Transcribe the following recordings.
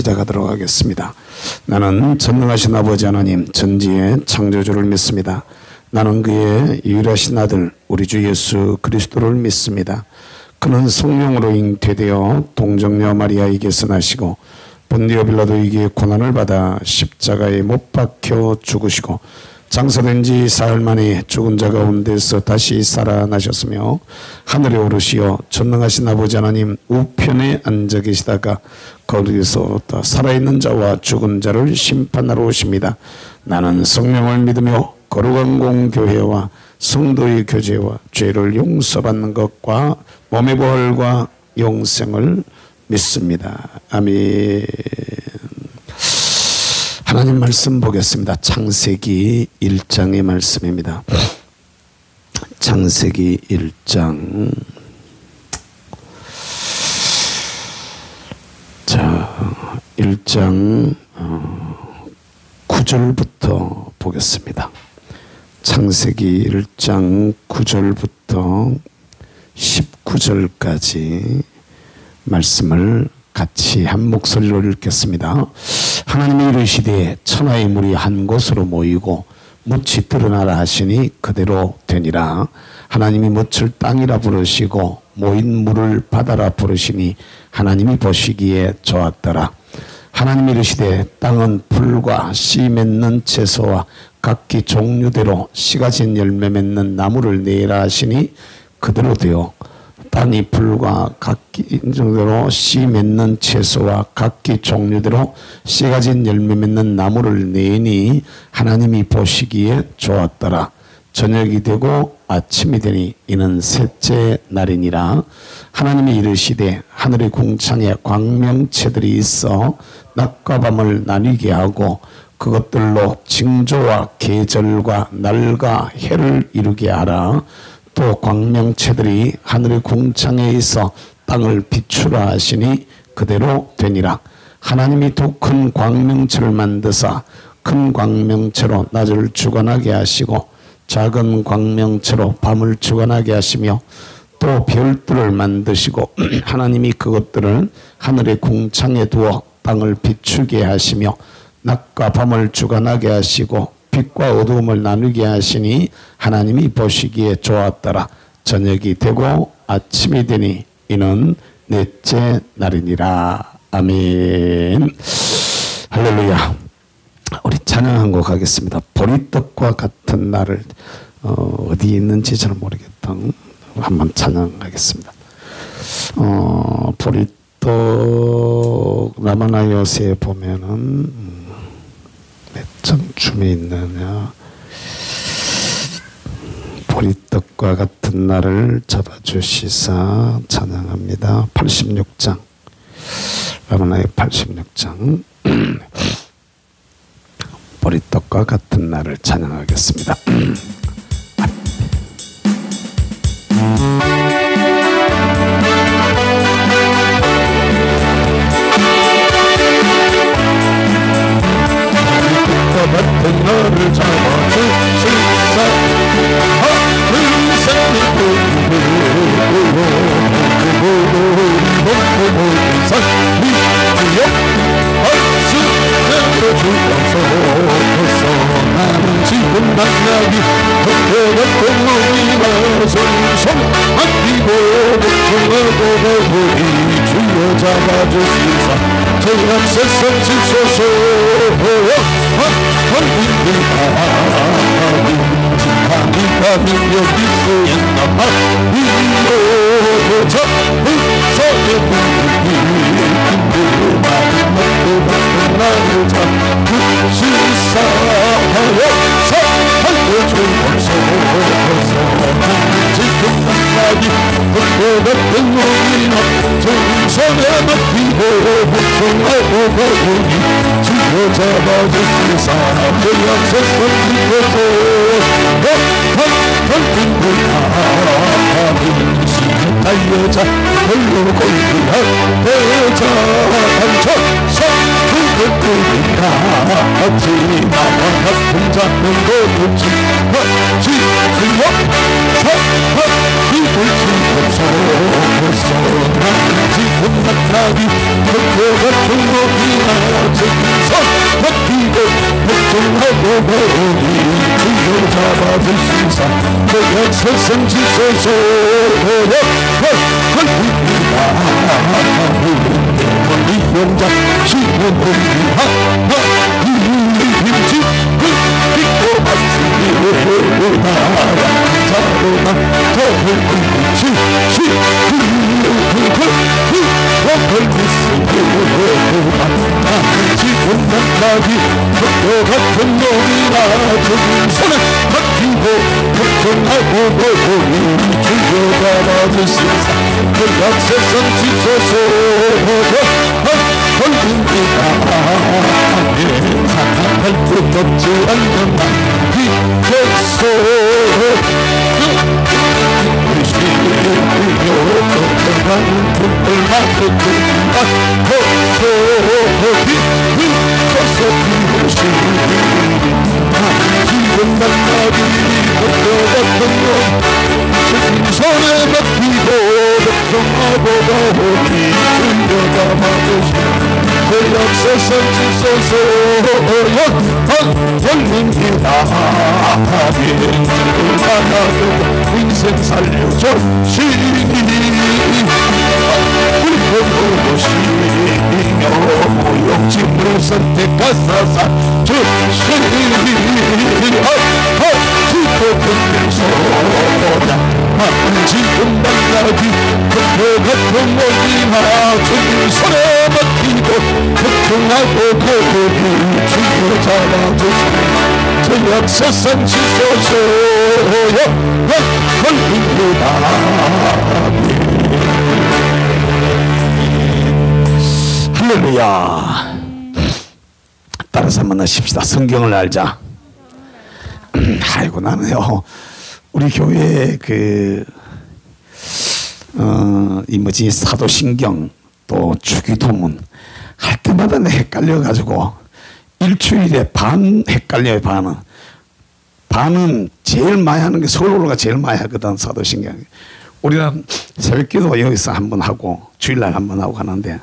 시작하도록 하겠습니다. 나는 전능하신 아버지 하나님 전지의 창조주를 믿습니다. 나는 그의 유일하신 아들 우리 주 예수 그리스도를 믿습니다. 그는 성령으로 잉태되어 동정녀 마리아에게서 나시고 본디오 빌라도에게 고난을 받아 십자가에 못 박혀 죽으시고 장사된 지 사흘 만에 죽은 자 가운데서 다시 살아나셨으며 하늘에 오르시어 전능하신 아버지 하나님 우편에 앉아 계시다가 거기서 살아있는 자와 죽은 자를 심판하러 오십니다. 나는 성령을 믿으며 거룩한 공교회와 성도의 교제와 죄를 용서받는 것과 몸의 부활과 영생을 믿습니다. 아멘. 하나님 말씀 보겠습니다. 창세기 1장의 말씀입니다. 창세기 1장. 자, 1장 9절부터 보겠습니다. 창세기 1장 9절부터 19절까지 말씀을 같이 한 목소리로 읽겠습니다. 하나님이 이르시되 천하의 물이 한 곳으로 모이고 묻이 드러나라 하시니 그대로 되니라. 하나님이 묻을 땅이라 부르시고 모인 물을 바다라 부르시니 하나님이 보시기에 좋았더라. 하나님이 이르시되 땅은 풀과 씨 맺는 채소와 각기 종류대로 씨가 진 열매 맺는 나무를 내라 하시니 그대로 되어 땅이 풀과 각기 종류대로 씨 맺는 채소와 각기 종류대로 씨가 진 열매 맺는 나무를 내니 하나님이 보시기에 좋았더라. 저녁이 되고 아침이 되니 이는 셋째 날이니라. 하나님이 이르시되 하늘의 궁창에 광명체들이 있어 낮과 밤을 나뉘게 하고 그것들로 징조와 계절과 날과 해를 이루게 하라. 또 광명체들이 하늘의 궁창에 있어 땅을 비추라 하시니 그대로 되니라. 하나님이 두 큰 광명체를 만드사 큰 광명체로 낮을 주관하게 하시고 작은 광명체로 밤을 주관하게 하시며 또 별들을 만드시고 하나님이 그것들을 하늘의 궁창에 두어 땅을 비추게 하시며 낮과 밤을 주관하게 하시고 빛과 어두움을 나누게 하시니 하나님이 보시기에 좋았더라. 저녁이 되고 아침이 되니 이는 넷째 날이니라. 아멘. 할렐루야. 우리 찬양 한 곡 하겠습니다. 보리떡과 같은 날을 어디 있는지 잘 모르겠다. 한번 찬양하겠습니다. 보리떡 라마나 요새 보면은 몇 장쯤에 있느냐. 보리떡과 같은 날을 잡아주시사 찬양합니다. 86장 라마나의 86장 보리떡과 같은 날을 찬양하겠습니다. 같은 너를 잡아주시사 하늘산의 산 주여 박수내어 주옵소서. 나는 지금 만나기 덕대같은 몸이나 손손 안기고 걱정하고 우리 주여 잡아주시사 저녁 세상 지소서. 하나님 여기 쓰였나봐. 이로저 흑서의 불이 많은 먹고 나를 잡으시사하여 살려주옵소서. 지금 만나기 덕대같은 몸이나 정성에 맡기고 복종하고 가오니 주여 잡아주시사 저녁 세상 지소서. 달려자 홀로 골기한 대자 단처 성부의 같이 나와 같은 자는 거두지 주여 이불 주옵소서 지금 나타니 덕고 같은 몸이나 증선 맡기고 걱정하고 보니 주여 잡아주시사 그냥 세상 지소서 우리 용자 신은 힘지 믿고 맞습니다 자로나 더를 지금 나까지 덕고 같은 놈이나 정선을 맡기고 걱정하고 보니 주여 잡아주시사 그냥 세상 지소서 걸립니다 사랑할 것 없지 않는 이 백성 가는 분들 맡고 지금 만나기 같은 놈 손에 맡기고 걱정하고 보니 주여 잡아주시오 그 역세선 지소서 걸립니다 민주를 받아도 인생 살려주시니 불편오시며 모욕짐으로 선택하사사 주시니 지도분들소보다 지금 만나기 그 같은 몸이나 주님 손에 맡기고 걱정하고 고독이 주여 잡아주시니 저 역세상 지소서 할렐루야. 따라서 한번 하십시다. 성경을 알자. 아이고 나는요 우리 교회 이 뭐지 사도신경 또 주기도문 할 때마다 내 헷갈려가지고 일주일에 반 헷갈려요. 반은 제일 많이 하는 게 서울로가 제일 많이 하거든. 사도신경 우리는 새벽기도 여기서 한번 하고 주일날 한번 하고 하는데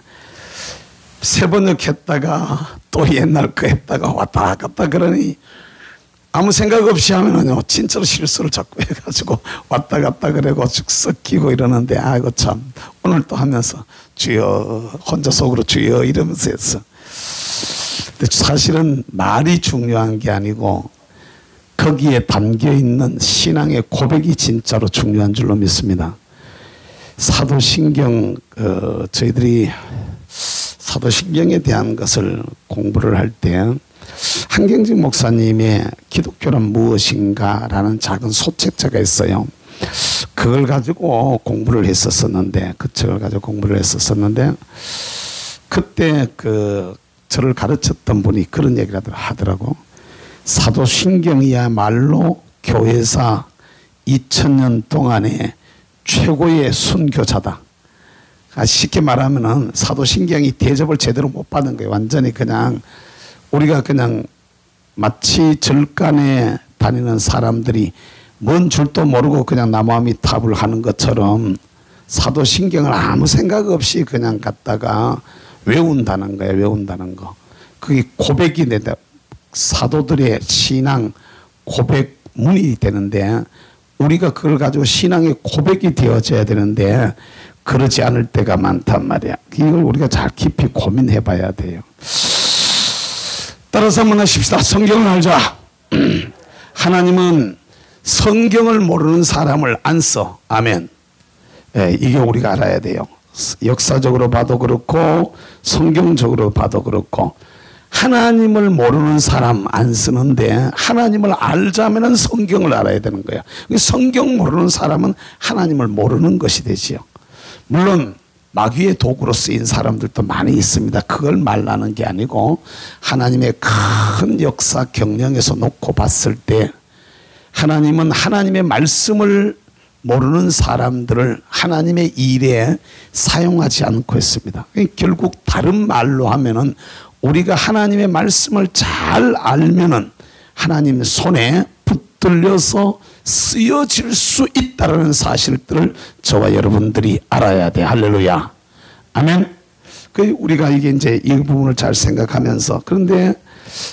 세 번역 했다가 또 옛날 거 했다가 왔다 갔다 그러니 아무 생각 없이 하면은요 진짜로 실수를 자꾸 해가지고 왔다 갔다 그래고 쭉 섞이고 이러는데 아이고 참 오늘 또 하면서 주여 혼자 속으로 주여 이러면서 했어. 근데 사실은 말이 중요한 게 아니고 거기에 담겨있는 신앙의 고백이 진짜로 중요한 줄로 믿습니다. 사도신경 저희들이 사도신경에 대한 것을 공부를 할 때 한경직 목사님의 기독교란 무엇인가 라는 작은 소책자가 있어요. 그걸 가지고 공부를 했었었는데 그 책을 가지고 공부를 했었었는데 그때 저를 가르쳤던 분이 그런 얘기를 하더라고. 사도신경이야말로 교회사 2000년 동안의 최고의 순교자다. 쉽게 말하면은 사도신경이 대접을 제대로 못 받은 거예요. 완전히 그냥 우리가 그냥 마치 절간에 다니는 사람들이 뭔 줄도 모르고 그냥 나무아미탑을 하는 것처럼 사도신경을 아무 생각 없이 그냥 갖다가 외운다는 거예요. 외운다는 거. 그게 고백이 된다. 사도들의 신앙 고백문이 되는데 우리가 그걸 가지고 신앙의 고백이 되어져야 되는데 그러지 않을 때가 많단 말이야. 이걸 우리가 잘 깊이 고민해 봐야 돼요. 따라서 한번 하십시다. 성경을 알자. 하나님은 성경을 모르는 사람을 안 써. 아멘. 예, 이게 우리가 알아야 돼요. 역사적으로 봐도 그렇고 성경적으로 봐도 그렇고 하나님을 모르는 사람 안 쓰는데 하나님을 알자면 성경을 알아야 되는 거야. 성경 모르는 사람은 하나님을 모르는 것이 되지요. 물론 마귀의 도구로 쓰인 사람들도 많이 있습니다. 그걸 말하는 게 아니고 하나님의 큰 역사 경영에서 놓고 봤을 때 하나님은 하나님의 말씀을 모르는 사람들을 하나님의 일에 사용하지 않고 있습니다. 결국 다른 말로 하면은 우리가 하나님의 말씀을 잘 알면은 하나님 손에 붙들려서 쓰여질 수 있다는 사실들을 저와 여러분들이 알아야 돼. 할렐루야. 아멘. 우리가 이게 이제 이 부분을 잘 생각하면서, 그런데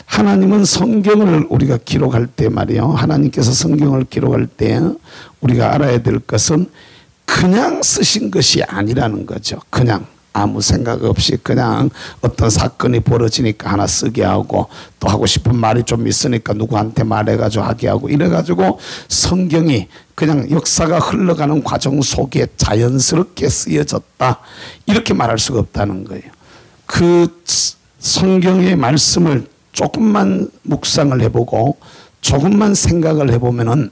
하나님은 성경을 우리가 기록할 때 말이요, 하나님께서 성경을 기록할 때 우리가 알아야 될 것은 그냥 쓰신 것이 아니라는 거죠. 그냥 아무 생각 없이 그냥 어떤 사건이 벌어지니까 하나 쓰게 하고, 또 하고 싶은 말이 좀 있으니까 누구한테 말해가지고 하게 하고, 이래가지고 성경이 그냥 역사가 흘러가는 과정 속에 자연스럽게 쓰여졌다, 이렇게 말할 수가 없다는 거예요. 그 성경의 말씀을 조금만 묵상을 해보고 조금만 생각을 해보면은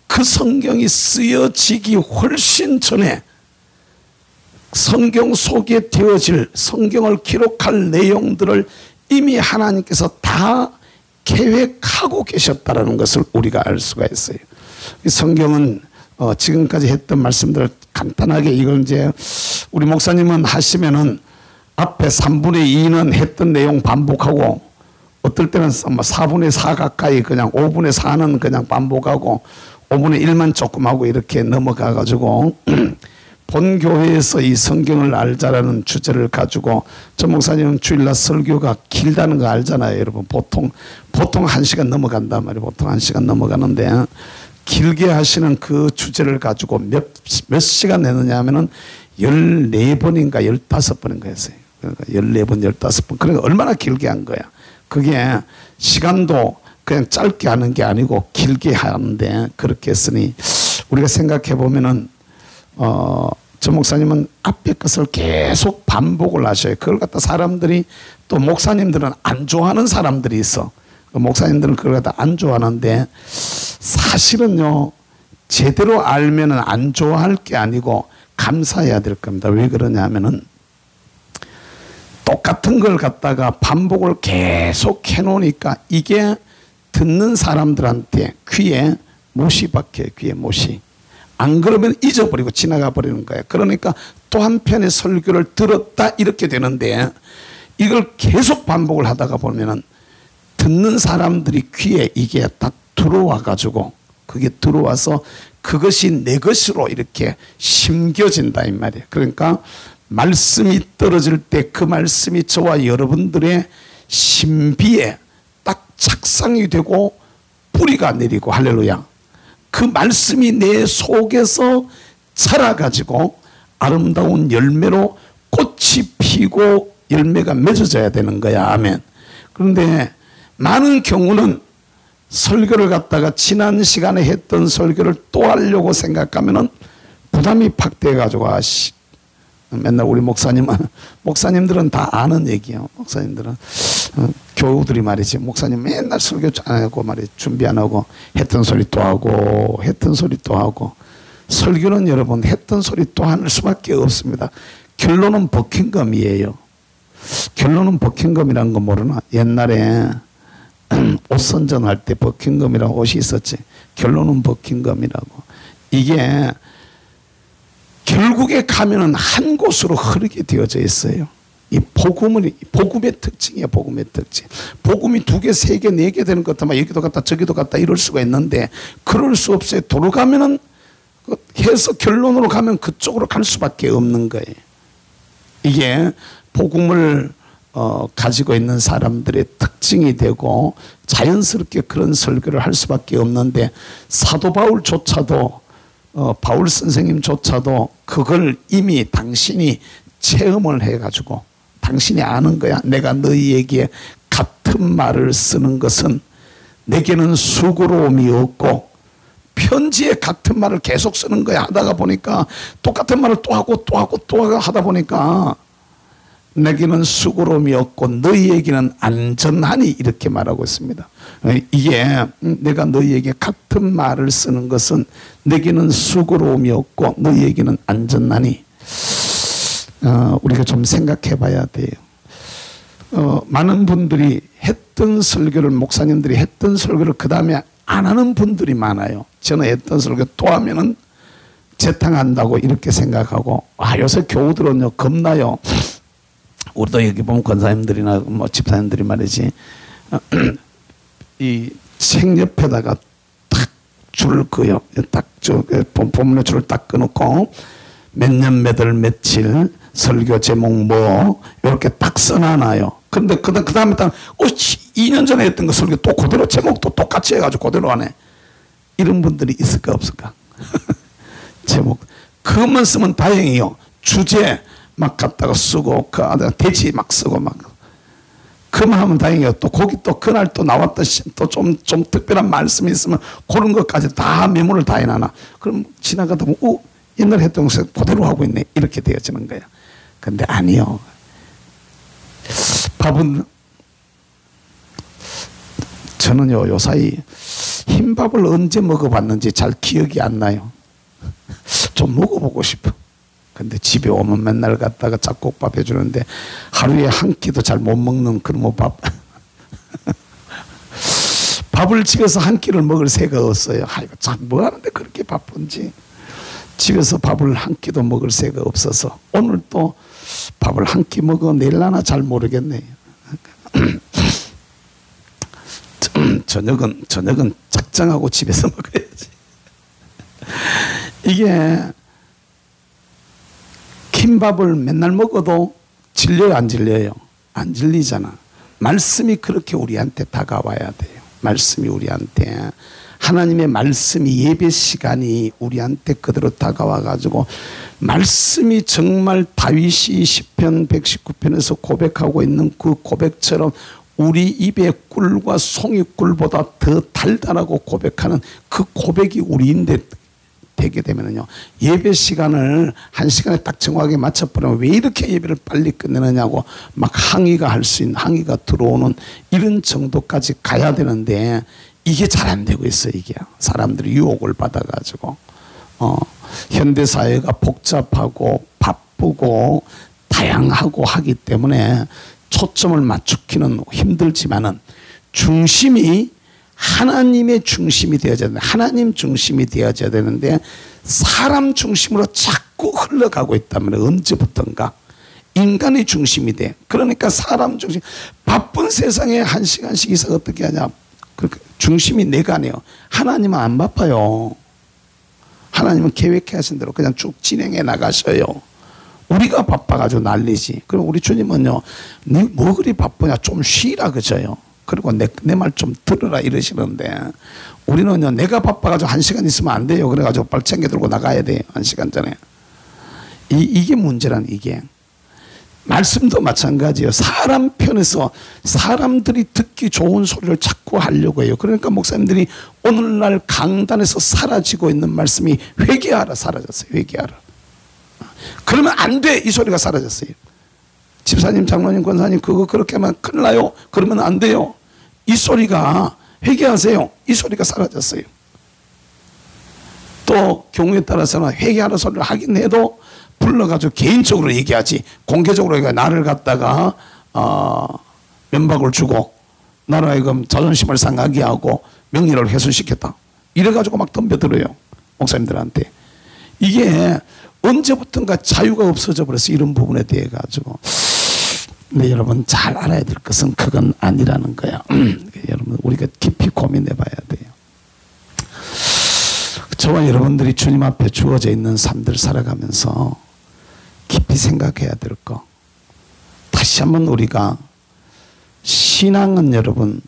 그 성경이 쓰여지기 훨씬 전에 성경 속에 되어질, 성경을 기록할 내용들을 이미 하나님께서 다 계획하고 계셨다는 것을 우리가 알 수가 있어요. 성경은 지금까지 했던 말씀들을 간단하게, 이걸 이제 우리 목사님은 하시면은 앞에 3분의 2는 했던 내용 반복하고, 어떨 때는 4분의 4 가까이 그냥 5분의 4는 그냥 반복하고 5분의 1만 조금 하고 이렇게 넘어가 가지고 본 교회에서 이 성경을 알자라는 주제를 가지고, 저 목사님은 주일날 설교가 길다는 거 알잖아요, 여러분. 보통 1시간 넘어간단 말이에요. 보통 1시간 넘어가는데, 길게 하시는 그 주제를 가지고 몇 시간 내느냐 하면은 14번인가 15번인가 했어요. 그러니까 14번, 15번. 그러니까 얼마나 길게 한 거야. 그게 시간도 그냥 짧게 하는 게 아니고 길게 하는데, 그렇게 했으니 우리가 생각해 보면은 저 목사님은 앞에 것을 계속 반복을 하셔요. 그걸 갖다 사람들이, 또 목사님들은 안 좋아하는 사람들이 있어. 목사님들은 그걸 갖다 안 좋아하는데, 사실은요, 제대로 알면은 안 좋아할 게 아니고 감사해야 될 겁니다. 왜 그러냐 하면은, 똑같은 걸 갖다가 반복을 계속 해놓으니까 이게 듣는 사람들한테 귀에 못이 박혀요. 귀에 못이. 안 그러면 잊어버리고 지나가 버리는 거예요. 그러니까 또 한 편의 설교를 들었다 이렇게 되는데, 이걸 계속 반복을 하다가 보면은 듣는 사람들이 귀에 이게 딱 들어와 가지고, 그게 들어와서 그것이 내 것으로 이렇게 심겨진다 이 말이에요. 그러니까 말씀이 떨어질 때 그 말씀이 저와 여러분들의 신비에 딱 착상이 되고 뿌리가 내리고, 할렐루야. 그 말씀이 내 속에서 자라가지고 아름다운 열매로 꽃이 피고 열매가 맺어져야 되는 거야. 아멘. 그런데 많은 경우는 설교를 갖다가 지난 시간에 했던 설교를 또 하려고 생각하면은 부담이 팍 돼가지고, 맨날 우리 목사님들은 다 아는 얘기예요. 목사님들은 교우들이 말이지, 목사님 맨날 설교 안 하고 말이지, 준비 안 하고 했던 소리 또 하고 했던 소리 또 하고. 설교는 여러분 했던 소리 또 할 수밖에 없습니다. 결론은 버킹검이에요. 결론은 버킹검이라는 거 모르나? 옛날에 옷 선전할 때 버킹검이라고 옷이 있었지. 결론은 버킹검이라고. 이게 결국에 가면은 한 곳으로 흐르게 되어져 있어요. 이 복음의 특징이에요. 복음의 특징. 복음이 2개, 3개, 4개 되는 것 같으면 여기도 갔다 저기도 갔다 이럴 수가 있는데, 그럴 수 없어요. 도로 가면은 해서 결론으로 가면 그쪽으로 갈 수밖에 없는 거예요. 이게 복음을 가지고 있는 사람들의 특징이 되고 자연스럽게 그런 설교를 할 수밖에 없는데, 사도 바울조차도 바울 선생님조차도 그걸 이미 당신이 체험을 해가지고 당신이 아는 거야. 내가 너희에게 같은 말을 쓰는 것은 내게는 수고로움이 없고, 편지에 같은 말을 계속 쓰는 거야. 하다가 보니까 똑같은 말을 또 하고 또 하고 또 하다 보니까 내게는 수고로움이 없고 너희에게는 안전하니, 이렇게 말하고 있습니다. 이게 내가 너희에게 같은 말을 쓰는 것은 내게는 수고로움이 없고 너희에게는 안전하니, 우리가 좀 생각해 봐야 돼요. 많은 분들이 했던 설교를, 목사님들이 했던 설교를 그 다음에 안 하는 분들이 많아요. 저는 했던 설교 또 하면은 재탕한다고 이렇게 생각하고, 요새 교우들은요 겁나요. 우리도 여기 보면 권사님들이나 뭐 집사님들이 말이지 이 책 옆에다가 딱 줄을 그어요. 딱 본문의 줄을 딱 끊고 몇 년 몇 월 며칠 설교 제목 뭐 이렇게 딱 써놔요. 그런데 그 다음에 딱 2년 전에 했던 거 설교 또 그대로 제목도 똑같이 해가지고 그대로 하네. 이런 분들이 있을까 없을까? 제목 그것만 쓰면 다행이요. 주제 막 갖다가 쓰고 그 대지 막 쓰고 막 그만 하면 다행이에요. 또 거기 또 그날 또 나왔던 또 좀 특별한 말씀이 있으면 그런 것까지 다 메모를 다 해놔. 그럼 지나가다 보면 옛날 했던 것을 그대로 하고 있네. 이렇게 되어지는 거야. 근데 아니요. 밥은 저는요 요사이 흰밥을 언제 먹어봤는지 잘 기억이 안 나요. 좀 먹어보고 싶어. 근데 집에 오면 맨날 갔다가 잡곡밥 해주는데 하루에 한 끼도 잘 못 먹는 그런 밥. 밥을 집에서 한 끼를 먹을 새가 없어요. 아이고 참 뭐하는데 그렇게 바쁜지. 집에서 밥을 한 끼도 먹을 새가 없어서 오늘 또 밥을 한 끼 먹어 내일라나 잘 모르겠네요. 저녁은 작정하고 집에서 먹어야지. 이게 흰밥을 맨날 먹어도 질려요 안 질려요? 안 질리잖아. 말씀이 그렇게 우리한테 다가와야 돼요. 말씀이 우리한테 하나님의 말씀이 예배 시간이 우리한테 그대로 다가와 가지고 말씀이 정말 다윗이 시편 119편에서 고백하고 있는 그 고백처럼 우리 입의 꿀과 송이꿀보다 더 달달하고 고백하는 그 고백이 우리인데 되게 되면은요 예배 시간을 1시간에 딱 정확하게 맞춰버리면 왜 이렇게 예배를 빨리 끝내느냐고 막 항의가 들어오는 이런 정도까지 가야 되는데 이게 잘 안 되고 있어요. 이게 사람들이 유혹을 받아가지고 현대 사회가 복잡하고 바쁘고 다양하고 하기 때문에 초점을 맞추기는 힘들지만은 중심이 하나님의 중심이 되어져야 되는데 하나님 중심이 되어져야 되는데 사람 중심으로 자꾸 흘러가고 있다면 언제부턴가 인간의 중심이 돼. 그러니까 사람 중심 바쁜 세상에 1시간씩 이상 어떻게 하냐. 중심이 내가 아니에요. 하나님은 안 바빠요. 하나님은 계획해 하신 대로 그냥 쭉 진행해 나가셔요. 우리가 바빠가지고 난리지. 그럼 우리 주님은요, 네 뭐 그리 바쁘냐, 좀 쉬라 그저요. 그리고 내 말 좀 들으라 이러시는데 우리는요, 내가 바빠가지고 1시간 있으면 안 돼요. 그래가지고 빨리 챙겨 들고 나가야 돼요. 1시간 전에. 이게 문제란 이게. 말씀도 마찬가지예요. 사람 편에서 사람들이 듣기 좋은 소리를 자꾸 하려고 해요. 그러니까 목사님들이 오늘날 강단에서 사라지고 있는 말씀이 회개하라 사라졌어요. 회개하라. 그러면 안 돼. 이 소리가 사라졌어요. 집사님, 장로님, 권사님 그거 그렇게 하면 큰일 나요. 그러면 안 돼요. 이 소리가 회개하세요. 이 소리가 사라졌어요. 또 경우에 따라서는 회개하라 소리를 하긴 해도 불러가지고 개인적으로 얘기하지 공개적으로 나를 갖다가 면박을 주고 나로 하여금 자존심을 상하게 하고 명예를 훼손시켰다 이래가지고 막 덤벼들어요. 목사님들한테. 이게 언제부턴가 자유가 없어져 버려서 이런 부분에 대해 가지고 근데 여러분 잘 알아야 될 것은 그건 아니라는 거야. 여러분 우리가 깊이 고민해 봐야 돼요. 저와 여러분들이 주님 앞에 주어져 있는 삶들 살아가면서 깊이 생각해야 될 거. 다시 한번 우리가 신앙은 여러분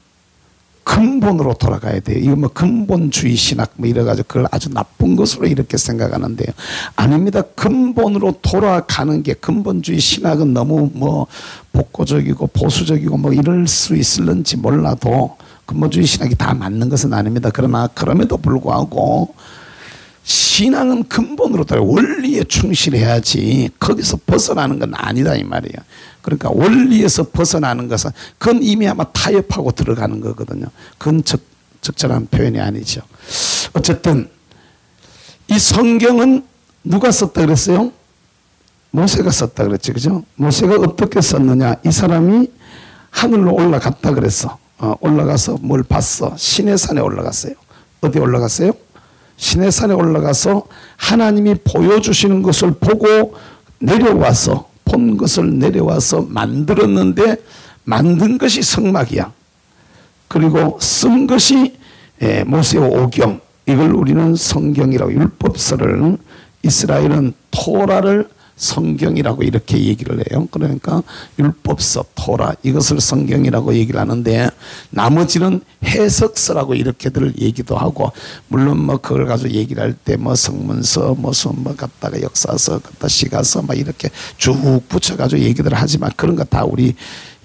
근본으로 돌아가야 돼요. 이거 뭐 근본주의 신학 뭐 이래가지고 그걸 아주 나쁜 것으로 이렇게 생각하는데요. 아닙니다. 근본으로 돌아가는 게 근본주의 신학은 너무 뭐 복고적이고 보수적이고 뭐 이럴 수 있을런지 몰라도 근본주의 신학이 다 맞는 것은 아닙니다. 그러나 그럼에도 불구하고 신앙은 근본으로 따라 원리에 충실해야지 거기서 벗어나는 건 아니다 이 말이에요. 그러니까 원리에서 벗어나는 것은 그건 이미 아마 타협하고 들어가는 거거든요. 그건 적절한 표현이 아니죠. 어쨌든 이 성경은 누가 썼다 그랬어요? 모세가 썼다 그랬죠. 그죠? 모세가 어떻게 썼느냐. 이 사람이 하늘로 올라갔다 그랬어. 올라가서 뭘 봤어? 시내산에 올라갔어요. 어디 올라갔어요? 시내산에 올라가서 하나님이 보여주시는 것을 보고 내려와서 본 것을 내려와서 만들었는데 만든 것이 성막이야. 그리고 쓴 것이 모세의 오경, 이걸 우리는 성경이라고, 율법서를, 이스라엘은 토라를 성경이라고 이렇게 얘기를 해요. 그러니까 율법서, 토라, 이것을 성경이라고 얘기를 하는데 나머지는 해석서라고 이렇게들 얘기도 하고, 물론 뭐 그걸 가지고 얘기를 할 때 뭐 성문서, 무슨 뭐 갖다가 역사서, 갖다 시가서 막 이렇게 쭉 붙여가지고 얘기들 하지만 그런 거 다 우리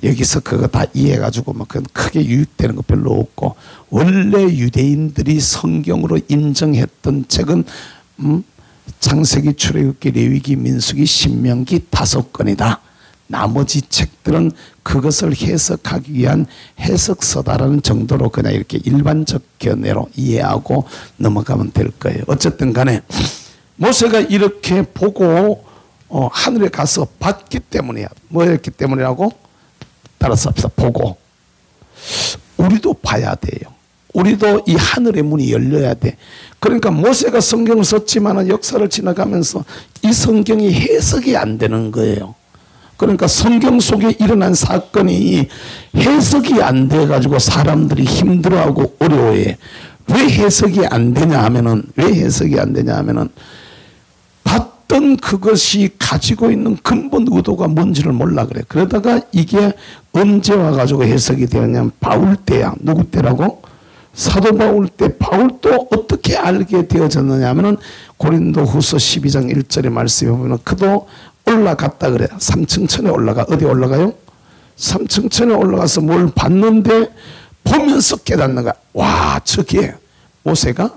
여기서 그거 다 이해해가지고 뭐 그건 크게 유익되는 거 별로 없고, 원래 유대인들이 성경으로 인정했던 책은 창세기, 출애굽기, 레위기, 민수기, 신명기 5권이다. 나머지 책들은 그것을 해석하기 위한 해석서다라는 정도로 그냥 이렇게 일반적 견해로 이해하고 넘어가면 될 거예요. 어쨌든 간에 모세가 이렇게 보고 하늘에 가서 봤기 때문이야. 뭐였기 때문이라고? 따라서 합시다. 보고. 우리도 봐야 돼요. 우리도 이 하늘의 문이 열려야 돼. 그러니까 모세가 성경을 썼지만 역사를 지나가면서 이 성경이 해석이 안 되는 거예요. 그러니까 성경 속에 일어난 사건이 해석이 안 돼가지고 사람들이 힘들어하고 어려워해. 왜 해석이 안 되냐 하면은, 봤던 그것이 가지고 있는 근본 의도가 뭔지를 몰라 그래. 그러다가 이게 언제 와가지고 해석이 되었냐면 바울 때야. 누구 때라고? 사도 바울 때. 바울도 어떻게 알게 되어졌느냐 하면은 고린도 후서 12장 1절의 말씀에 보면 그도 올라갔다 그래. 3층 천에 올라가. 어디 올라가요? 3층 천에 올라가서 뭘 봤는데 보면서 깨닫는 거야. 와, 저게 모세가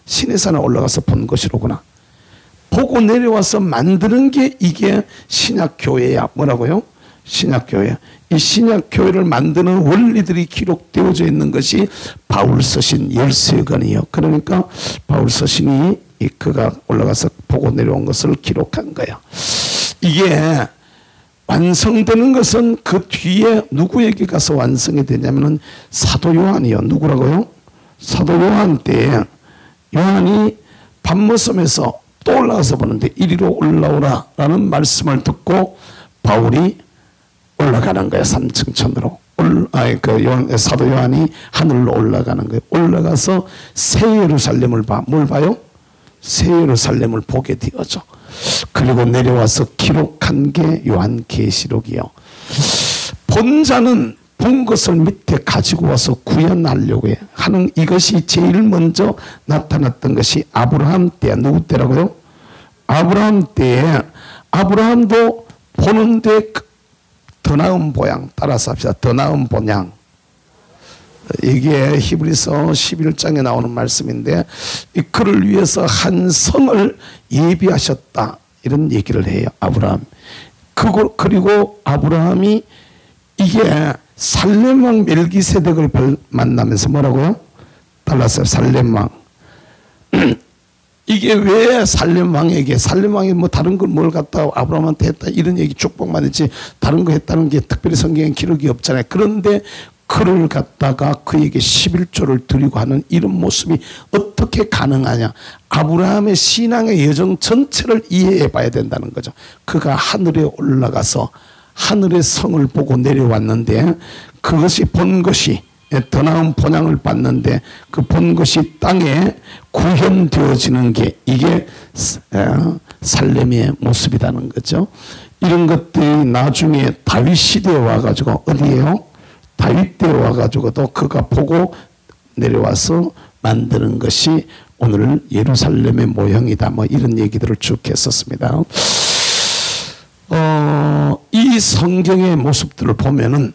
시내산에 올라가서 본 것이로구나. 보고 내려와서 만드는 게 이게 신약교회야. 뭐라고요? 신약교회. 이 신약교회를 만드는 원리들이 기록되어져 있는 것이 바울 서신 13권이요. 그러니까 바울 서신이 그가 올라가서 보고 내려온 것을 기록한 거야. 이게 완성되는 것은 그 뒤에 누구에게 가서 완성이 되냐면은 사도 요한이요. 누구라고요? 사도 요한 때 요한이 밤모섬에서 또 올라가서 보는데 이리로 올라오라 라는 말씀을 듣고 바울이 올라가는 거야. 3층 천으로. 사도 요한이 하늘로 올라가는 거예요. 올라가서 새 예루살렘을 봐. 뭘 봐요? 새 예루살렘을 보게 되어져. 그리고 내려와서 기록한 게 요한계시록이요. 본 자는 본 것을 밑에 가지고 와서 구현하려고 해. 하는 이것이 제일 먼저 나타났던 것이 아브라함 때야. 누구 때라고요? 아브라함 때에 아브라함도 보는데 더 나은 보양. 따라서 합시다. 더 나은 본향. 이게 히브리서 11장에 나오는 말씀인데 그를 위해서 한 성을 예비하셨다. 이런 얘기를 해요. 아브라함. 그리고 아브라함이 이게 살렘왕 멜기세덱을 만나면서 뭐라고요? 달라서 살렘왕. 이게 왜 살렘왕에게, 살렘왕이 뭐 다른 걸 뭘 갖다 아브라함한테 했다 이런 얘기 축복만 했지 다른 거 했다는 게 특별히 성경에 기록이 없잖아요. 그런데 그를 갖다가 그에게 11조를 드리고 하는 이런 모습이 어떻게 가능하냐. 아브라함의 신앙의 여정 전체를 이해해 봐야 된다는 거죠. 그가 하늘에 올라가서 하늘의 성을 보고 내려왔는데 그것이 본 것이 더 나은 본향을 봤는데 그 본 것이 땅에 구현되어지는 게 이게 살렘의 모습이라는 거죠. 이런 것들이 나중에 다윗 시대에 와가지고 어디에요? 다윗 때에 와가지고도 그가 보고 내려와서 만드는 것이 오늘 예루살렘의 모형이다. 뭐 이런 얘기들을 쭉 했었습니다. 이 성경의 모습들을 보면은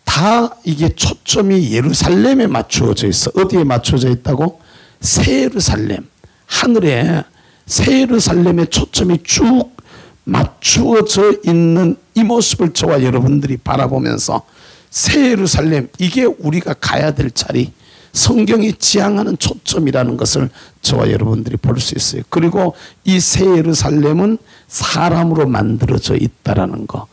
다 이게 초점이 예루살렘에 맞추어져 있어. 어디에 맞추어져 있다고? 새 예루살렘. 하늘에 새 예루살렘에 초점이 쭉 맞추어져 있는 이 모습을 저와 여러분들이 바라보면서 새 예루살렘, 이게 우리가 가야 될 자리, 성경이 지향하는 초점이라는 것을 저와 여러분들이 볼 수 있어요. 그리고 이 새 예루살렘은 사람으로 만들어져 있다라는 거.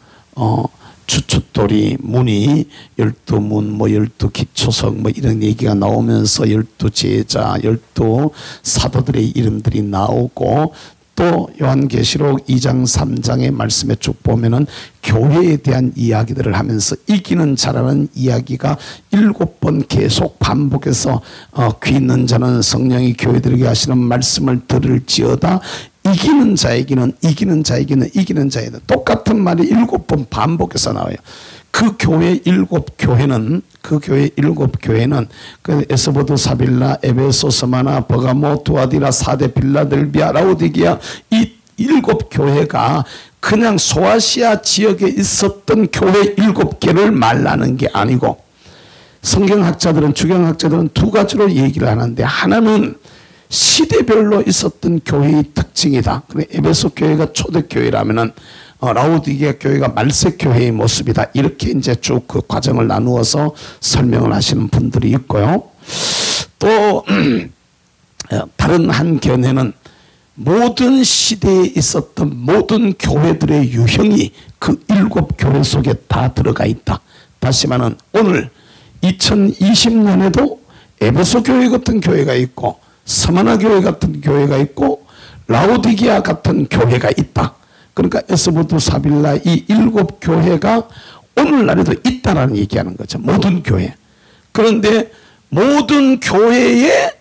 주춧돌이, 문이 12문, 뭐 12기초석 뭐 이런 얘기가 나오면서 12제자, 12 사도들의 이름들이 나오고 또 요한계시록 2장 3장의 말씀에 쭉 보면은 교회에 대한 이야기들을 하면서 이기는 자라는 이야기가 7번 계속 반복해서 귀 있는 자는 성령이 교회들에게 하시는 말씀을 들을지어다. 이기는 자에게는 이기는 자에게는 이기는 자에게는 똑같은 말이 7번 반복해서 나와요. 그 교회 7교회는 그 에스보드, 사빌라, 에베소, 스마나, 버가모, 두아디라, 사데, 빌라델비아, 라오디게아 이 7교회가 그냥 소아시아 지역에 있었던 교회 7개를 말하는 게 아니고 성경학자들은 주경학자들은 두 가지로 얘기를 하는데 하나는 시대별로 있었던 교회의 특징이다. 그래 에베소 교회가 초대교회라면은 라오디게아 교회가 말세 교회의 모습이다. 이렇게 이제 쭉 그 과정을 나누어서 설명을 하시는 분들이 있고요. 또 다른 한 견해는 모든 시대에 있었던 모든 교회들의 유형이 그 7교회 속에 다 들어가 있다. 다시 말하면 오늘 2020년에도 에베소 교회 같은 교회가 있고 스마나 교회 같은 교회가 있고 라오디게아 같은 교회가 있다. 그러니까 에스보드, 사빌라 이 7교회가 오늘날에도 있다라는 얘기하는 거죠. 모든 교회. 그런데 모든 교회에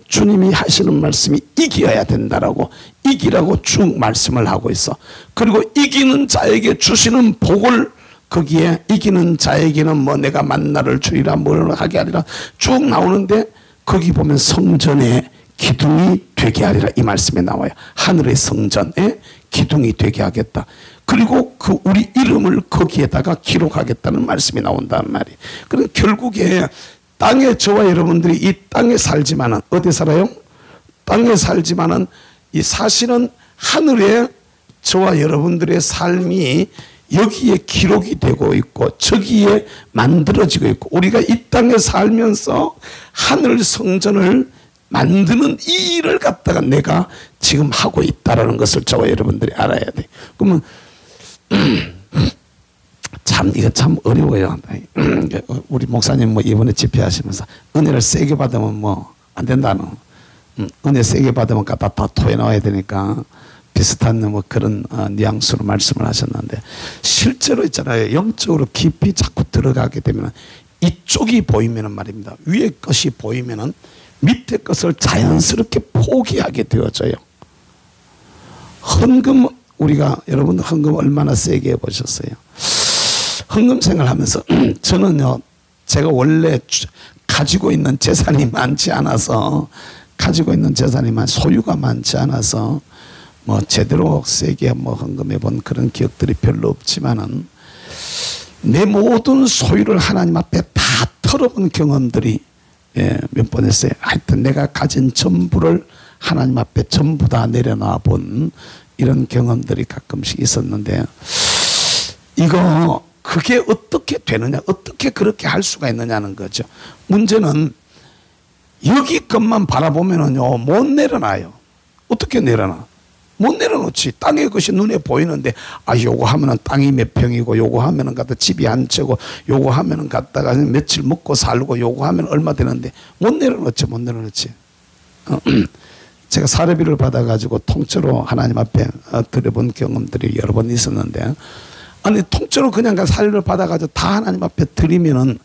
주님이 하시는 말씀이 이겨야 된다라고 이기라고 쭉 말씀을 하고 있어. 그리고 이기는 자에게 주시는 복을 거기에 이기는 자에게는 뭐 내가 만나를 주리라 뭐를 하게 하리라 쭉 나오는데 거기 보면 성전에 기둥이 되게 하리라 이 말씀에 나와요. 하늘의 성전에 기둥이 되게 하겠다. 그리고 그 우리 이름을 거기에다가 기록하겠다는 말씀이 나온단 말이에요. 그럼 결국에 땅에 저와 여러분들이 이 땅에 살지만은 어디 살아요? 땅에 살지만은 이 사실은 하늘에 저와 여러분들의 삶이 여기에 기록이 되고 있고 저기에 만들어지고 있고 우리가 이 땅에 살면서 하늘 성전을 만드는 이 일을 갖다가 내가 지금 하고 있다라는 것을 저와 여러분들이 알아야 돼. 그러면 참 이거 참 어려워요. 우리 목사님 뭐 이번에 집회하시면서 은혜를 세게 받으면 뭐 안 된다는 은혜 세게 받으면 갖다 다 토해 나와야 되니까 비슷한 뭐 그런 뉘앙스로 말씀을 하셨는데 실제로 있잖아요. 영적으로 깊이 자꾸 들어가게 되면 이쪽이 보이면은 말입니다. 위에 것이 보이면은 밑에 것을 자연스럽게 포기하게 되어져요. 헌금 우리가 여러분 헌금 얼마나 세게 해보셨어요? 헌금 생활하면서 저는요 제가 원래 가지고 있는 재산이 많지 않아서 소유가 많지 않아서 뭐 제대로 세게 뭐 헌금해 본 그런 기억들이 별로 없지만은 내 모든 소유를 하나님 앞에 다 털어본 경험들이 몇 번 했어요. 하여튼 내가 가진 전부를 하나님 앞에 전부 다 내려놔 본 이런 경험들이 가끔씩 있었는데 이거 그게 어떻게 되느냐 어떻게 그렇게 할 수가 있느냐는 거죠. 문제는 여기 것만 바라보면은요 못 내려놔요. 어떻게 내려놔? 못 내려놓지. 땅의 것이 눈에 보이는데 요거 하면은 땅이 몇 평이고 요거 하면은 갖다 집이 한 채고 요거 하면은 갖다가 며칠 먹고 살고 요거 하면 얼마 되는데 못 내려놓지. 제가 사례비를 받아가지고 통째로 하나님 앞에 드려본 경험들이 여러 번 있었는데 아니 통째로 그냥 사례를 받아가지고 다 하나님 앞에 드리면은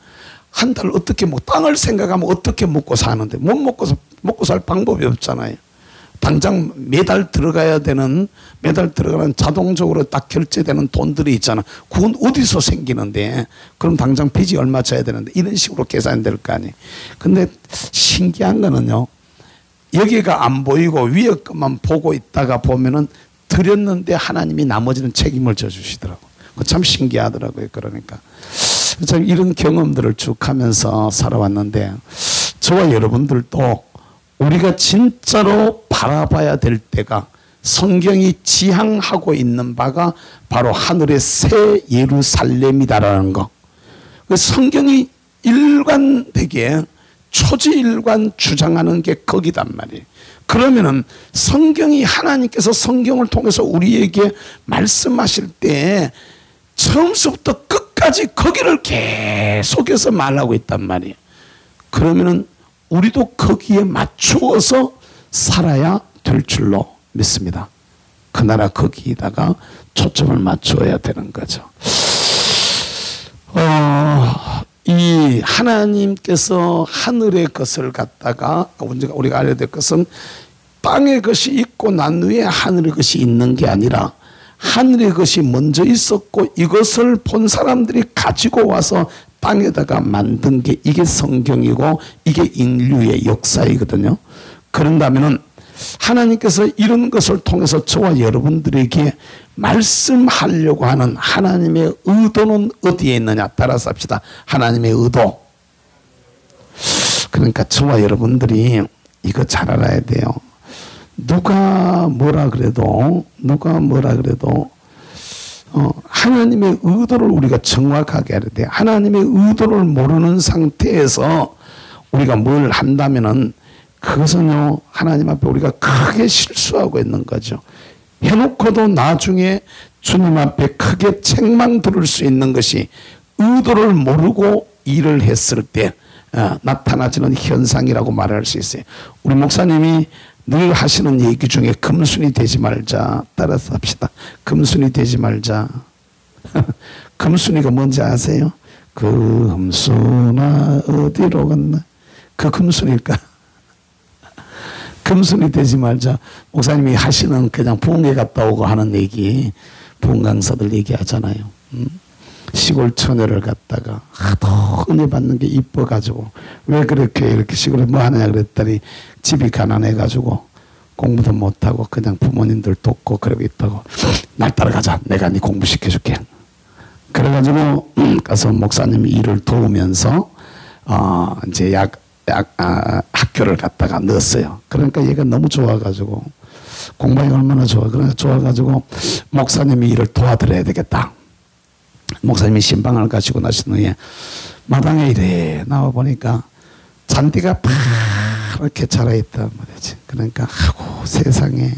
한 달 어떻게 땅을 생각하면 어떻게 먹고 사는데 못 먹고 살 방법이 없잖아요. 당장 매달 들어가는 자동적으로 딱 결제되는 돈들이 있잖아. 그건 어디서 생기는데 그럼 당장 빚이 얼마 져야 되는데 이런 식으로 계산될 거 아니에요. 근데 신기한 거는요. 여기가 안 보이고 위에 것만 보고 있다가 보면은 드렸는데 하나님이 나머지는 책임을 져주시더라고요. 참 신기하더라고요. 그러니까 참 이런 경험들을 쭉 하면서 살아왔는데 저와 여러분들도 우리가 진짜로 바라봐야 될 때가 성경이 지향하고 있는 바가 바로 하늘의 새 예루살렘이다라는 거. 성경이 일관되게 초지일관 주장하는 게 거기단 말이에요. 그러면은 성경이 하나님께서 성경을 통해서 우리에게 말씀하실 때 처음부터 끝까지 거기를 계속해서 말하고 있단 말이에요. 그러면은 우리도 거기에 맞추어서 살아야 될 줄로 믿습니다. 그 나라 거기에다가 초점을 맞춰야 되는 거죠. 이 하나님께서 하늘의 것을 갖다가 우리가 알아야 될 것은 땅의 것이 있고 난 후에 하늘의 것이 있는 게 아니라 하늘의 것이 먼저 있었고 이것을 본 사람들이 가지고 와서 땅에다가 만든 게 이게 성경이고 이게 인류의 역사이거든요. 그런다면은 하나님께서 이런 것을 통해서 저와 여러분들에게 말씀하려고 하는 하나님의 의도는 어디에 있느냐 따라서 합시다. 하나님의 의도. 그러니까 저와 여러분들이 이거 잘 알아야 돼요. 누가 뭐라 그래도 하나님의 의도를 우리가 정확하게 알아야 돼요. 하나님의 의도를 모르는 상태에서 우리가 뭘 한다면은 그것은요 하나님 앞에 우리가 크게 실수하고 있는 거죠. 해놓고도 나중에 주님 앞에 크게 책망 들을 수 있는 것이 의도를 모르고 일을 했을 때 나타나지는 현상이라고 말할 수 있어요. 우리 목사님이 늘 하시는 얘기 중에 금순이 되지 말자. 따라서 합시다. 금순이 되지 말자. 금순이가 뭔지 아세요? 금순아 어디로 갔나? 그 금순일까? 금순이 되지 말자. 목사님이 하시는 그냥 부흥회 갔다 오고 하는 얘기, 부흥 강사들 얘기하잖아요. 시골 처녀를 갖다가 하도 은혜 받는 게 이뻐가지고 왜 그렇게 이렇게 시골에 뭐 하냐 그랬더니 집이 가난해가지고 공부도 못하고 그냥 부모님들 돕고 그러고 있다고. 날 따라가자. 내가 네 공부시켜줄게. 그래가지고 가서 목사님이 일을 도우면서 이제 학교를 갖다가 넣었어요. 그러니까 얘가 너무 좋아가지고 공부하기 얼마나 좋아. 그러니까 좋아가지고 목사님이 일을 도와드려야 되겠다. 목사님이 신방을 가시고 나신 후에 마당에 이래 나와 보니까 잔디가 파랗게 자라있단 말이지. 그러니까 아이고 세상에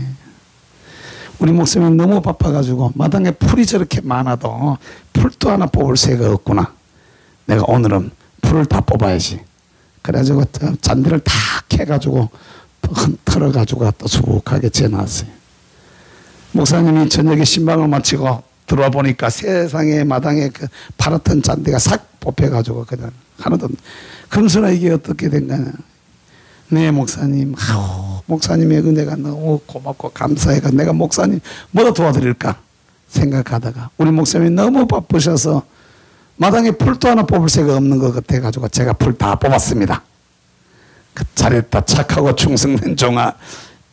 우리 목사님이 너무 바빠가지고 마당에 풀이 저렇게 많아도 풀도 하나 뽑을 새가 없구나. 내가 오늘은 풀을 다 뽑아야지. 그래가지고 잔디를 다 캐가지고 털어가지고 또 수북하게 재놨어요. 목사님이 저녁에 신방을 마치고 들어와 보니까 세상에 마당에 그 파랗던 잔디가 싹 뽑혀가지고 그냥 하나도. 금순아 이게 어떻게 된 거냐. 네 목사님. 목사님의 은혜가 너무 고맙고 감사해가 내가 목사님 뭐라 도와드릴까 생각하다가 우리 목사님이 너무 바쁘셔서 마당에 풀도 하나 뽑을 새가 없는 것 같아가지고 제가 풀 다 뽑았습니다. 잘했다 착하고 충성된 종아.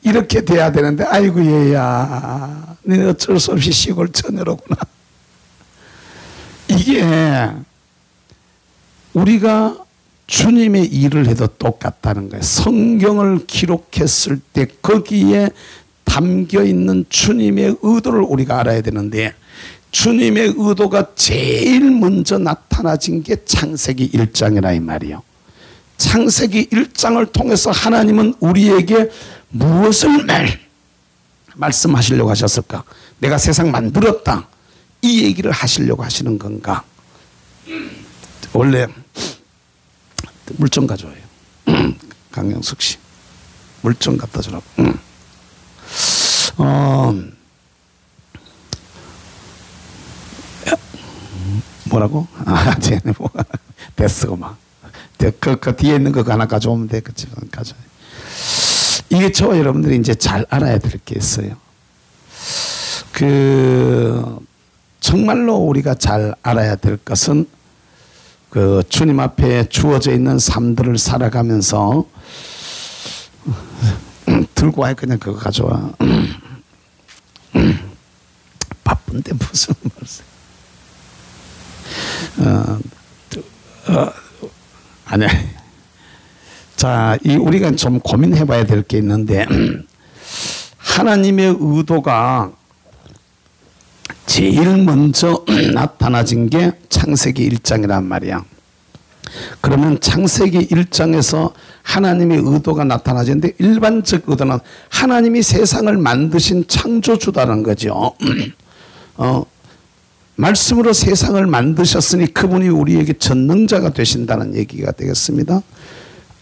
이렇게 돼야 되는데 아이고 얘야 너는 어쩔 수 없이 시골 처녀로구나. 이게 우리가 주님의 일을 해도 똑같다는 거예요. 성경을 기록했을 때 거기에 담겨있는 주님의 의도를 우리가 알아야 되는데 주님의 의도가 제일 먼저 나타나진 게 창세기 1장이라 이 말이에요. 창세기 1장을 통해서 하나님은 우리에게 무엇을 말씀하시려고 하셨을까? 내가 세상 만들었다. 이 얘기를 하시려고 하시는 건가? 원래 물 좀 가져와요. 강영숙 씨. 물 좀 갖다 주라고. 뭐라고? 쟤네 뭐 됐어 막. 그 뒤에 있는 거 하나 가져오면 돼. 그치? 가져. 이게 저와 여러분들이 이제 잘 알아야 될 게 있어요. 정말로 우리가 잘 알아야 될 것은 그 주님 앞에 주어져 있는 삶들을 살아가면서 들고 와요. 그냥 그거 가져와. 바쁜데 무슨 말씀? 아니야. 자, 우리가 좀 고민해 봐야 될 게 있는데 하나님의 의도가 제일 먼저 나타나진 게 창세기 1장이란 말이야. 그러면 창세기 1장에서 하나님의 의도가 나타나지는데 일반적 의도는 하나님이 세상을 만드신 창조주다는 거죠. 말씀으로 세상을 만드셨으니 그분이 우리에게 전능자가 되신다는 얘기가 되겠습니다.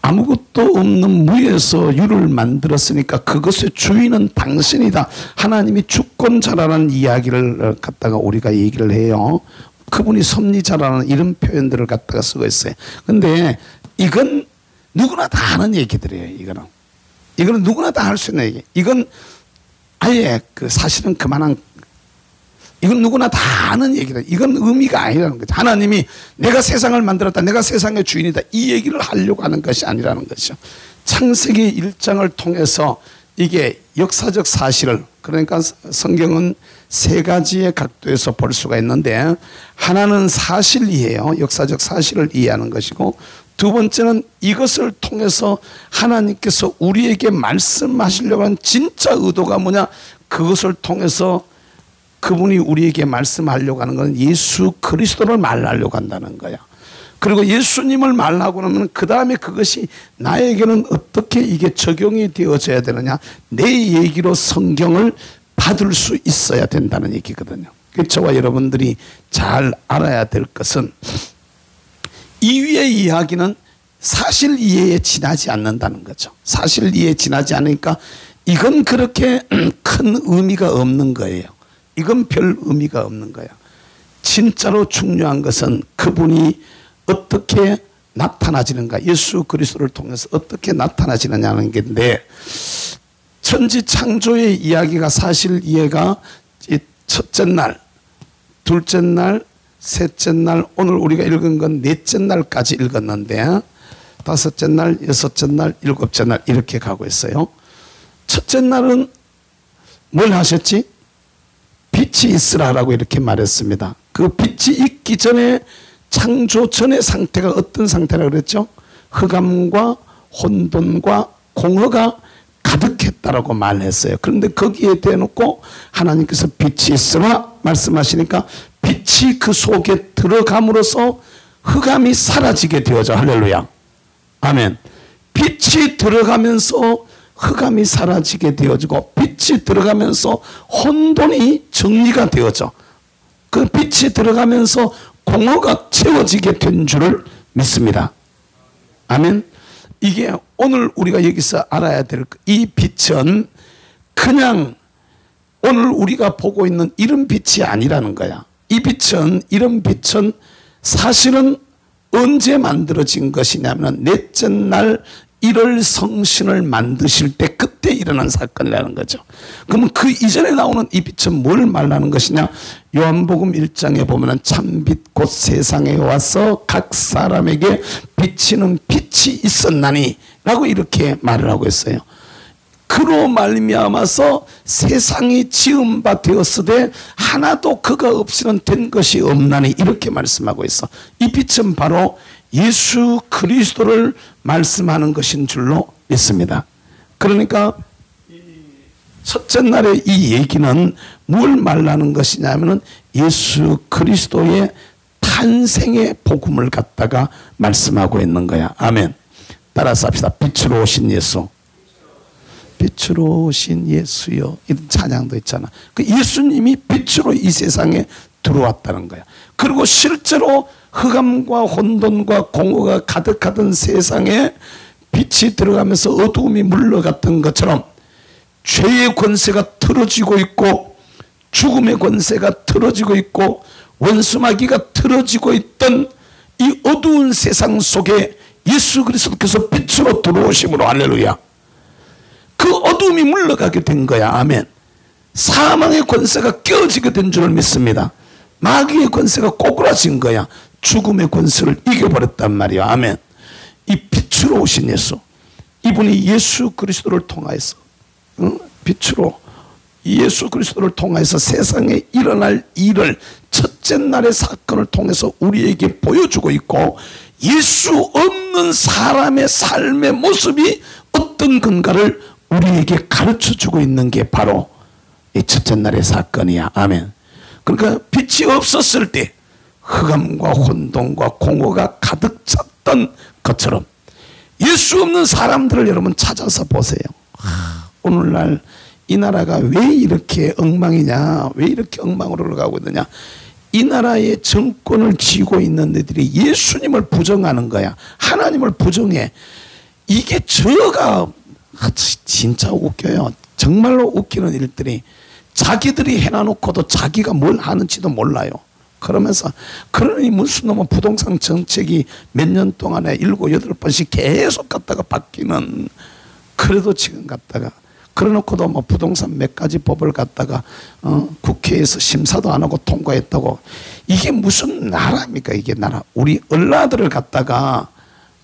아무것도 없는 무에서 유를 만들었으니까 그것의 주인은 당신이다. 하나님이 주권자라는 이야기를 갖다가 우리가 얘기를 해요. 그분이 섭리자라는 이런 표현들을 갖다가 쓰고 있어요. 근데 이건 누구나 다 하는 얘기들이에요. 이거는 누구나 다 할 수 있는 얘기. 이건 아예 사실은 그만한, 이건 누구나 다 아는 얘기다. 이건 의미가 아니라는 거죠. 하나님이 내가 세상을 만들었다, 내가 세상의 주인이다, 이 얘기를 하려고 하는 것이 아니라는 것이죠. 창세기 1장을 통해서 이게 역사적 사실을, 그러니까 성경은 세 가지의 각도에서 볼 수가 있는데, 하나는 사실이에요. 역사적 사실을 이해하는 것이고, 두 번째는 이것을 통해서 하나님께서 우리에게 말씀하시려고 하는 진짜 의도가 뭐냐, 그것을 통해서 그분이 우리에게 말씀하려고 하는 것은 예수 그리스도를 말하려고 한다는 거야. 그리고 예수님을 말하고 나면 그 다음에 그것이 나에게는 어떻게 이게 적용이 되어져야 되느냐, 내 얘기로 성경을 받을 수 있어야 된다는 얘기거든요. 저와 여러분들이 잘 알아야 될 것은 이 위의 이야기는 사실 이해에 지나지 않는다는 거죠. 사실 이해에 지나지 않으니까 이건 그렇게 큰 의미가 없는 거예요. 이건 별 의미가 없는 거야. 진짜로 중요한 것은 그분이 어떻게 나타나지는가, 예수 그리스도를 통해서 어떻게 나타나지느냐는 건데, 천지 창조의 이야기가 사실 이해가 첫째 날, 둘째 날, 셋째 날, 오늘 우리가 읽은 건 넷째 날까지 읽었는데, 다섯째 날, 여섯째 날, 일곱째 날 이렇게 가고 있어요. 첫째 날은 뭘 하셨지? 빛이 있으라라고 이렇게 말했습니다. 그 빛이 있기 전에, 창조 전의 상태가 어떤 상태라고 그랬죠? 흑암과 혼돈과 공허가 가득했다라고 말했어요. 그런데 거기에 대놓고 하나님께서 빛이 있으라 말씀하시니까 빛이 그 속에 들어감으로써 흑암이 사라지게 되어져. 할렐루야. 아멘. 빛이 들어가면서 흑암이 사라지게 되어지고, 빛이 들어가면서 혼돈이 정리가 되어져. 그 빛이 들어가면서 공허가 채워지게 된 줄을 믿습니다. 아멘. 이게 오늘 우리가 여기서 알아야 될, 이 빛은 그냥 오늘 우리가 보고 있는 이런 빛이 아니라는 거야. 이런 빛은 사실은 언제 만들어진 것이냐면 넷째 날 1월 성신을 만드실 때 그때 일어난 사건이라는 거죠. 그러면 그 이전에 나오는 이 빛은 뭘 말하는 것이냐? 요한복음 1장에 보면 참빛 곧 세상에 와서 각 사람에게 비치는 빛이 있었나니 라고 이렇게 말을 하고 있어요. 그로 말미암아서 세상이 지은 바 되었으되 하나도 그가 없이는 된 것이 없나니 이렇게 말씀하고 있어. 이 빛은 바로 예수 그리스도를 말씀하는 것인 줄로 믿습니다. 그러니까 첫째 날의 이 얘기는 뭘 말하는 것이냐면 예수 그리스도의 탄생의 복음을 갖다가 말씀하고 있는 거야. 아멘. 따라서 합시다. 빛으로 오신 예수. 빛으로 오신 예수여, 이런 찬양도 있잖아. 그 예수님이 빛으로 이 세상에 들어왔다는 거야. 그리고 실제로 흑암과 혼돈과 공허가 가득하던 세상에 빛이 들어가면서 어두움이 물러갔던 것처럼 죄의 권세가 틀어지고 있고 죽음의 권세가 틀어지고 있고 원수마귀가 틀어지고 있던 이 어두운 세상 속에 예수 그리스도께서 빛으로 들어오심으로, 할렐루야, 그 어두움이 물러가게 된 거야. 아멘. 사망의 권세가 깨어지게 된 줄을 믿습니다. 마귀의 권세가 꼬꾸라진 거야. 죽음의 권세를 이겨버렸단 말이야. 아멘. 이 빛으로 오신 예수, 이분이 예수 그리스도를 통하여서 빛으로 예수 그리스도를 통해서 세상에 일어날 일을 첫째 날의 사건을 통해서 우리에게 보여주고 있고, 예수 없는 사람의 삶의 모습이 어떤 건가를 우리에게 가르쳐주고 있는 게 바로 이 첫째 날의 사건이야. 아멘. 그러니까 빛이 없었을 때 흑암과 혼돈과 공허가 가득 찼던 것처럼 예수 없는 사람들을 여러분 찾아서 보세요. 오늘날 이 나라가 왜 이렇게 엉망이냐, 왜 이렇게 엉망으로 가고 있느냐. 이 나라의 정권을 쥐고 있는 애들이 예수님을 부정하는 거야. 하나님을 부정해. 이게 저가 진짜 웃겨요. 정말로 웃기는 일들이 자기들이 해놔놓고도 자기가 뭘 하는지도 몰라요. 그러면서 그러니 무슨 놈은 부동산 정책이 몇 년 동안에 7, 8번씩 계속 갖다가 바뀌는, 그래도 지금 갖다가 그래놓고도 뭐 부동산 몇 가지 법을 갖다가 국회에서 심사도 안 하고 통과했다고. 이게 무슨 나라입니까? 이게 나라. 우리 얼라들을 갖다가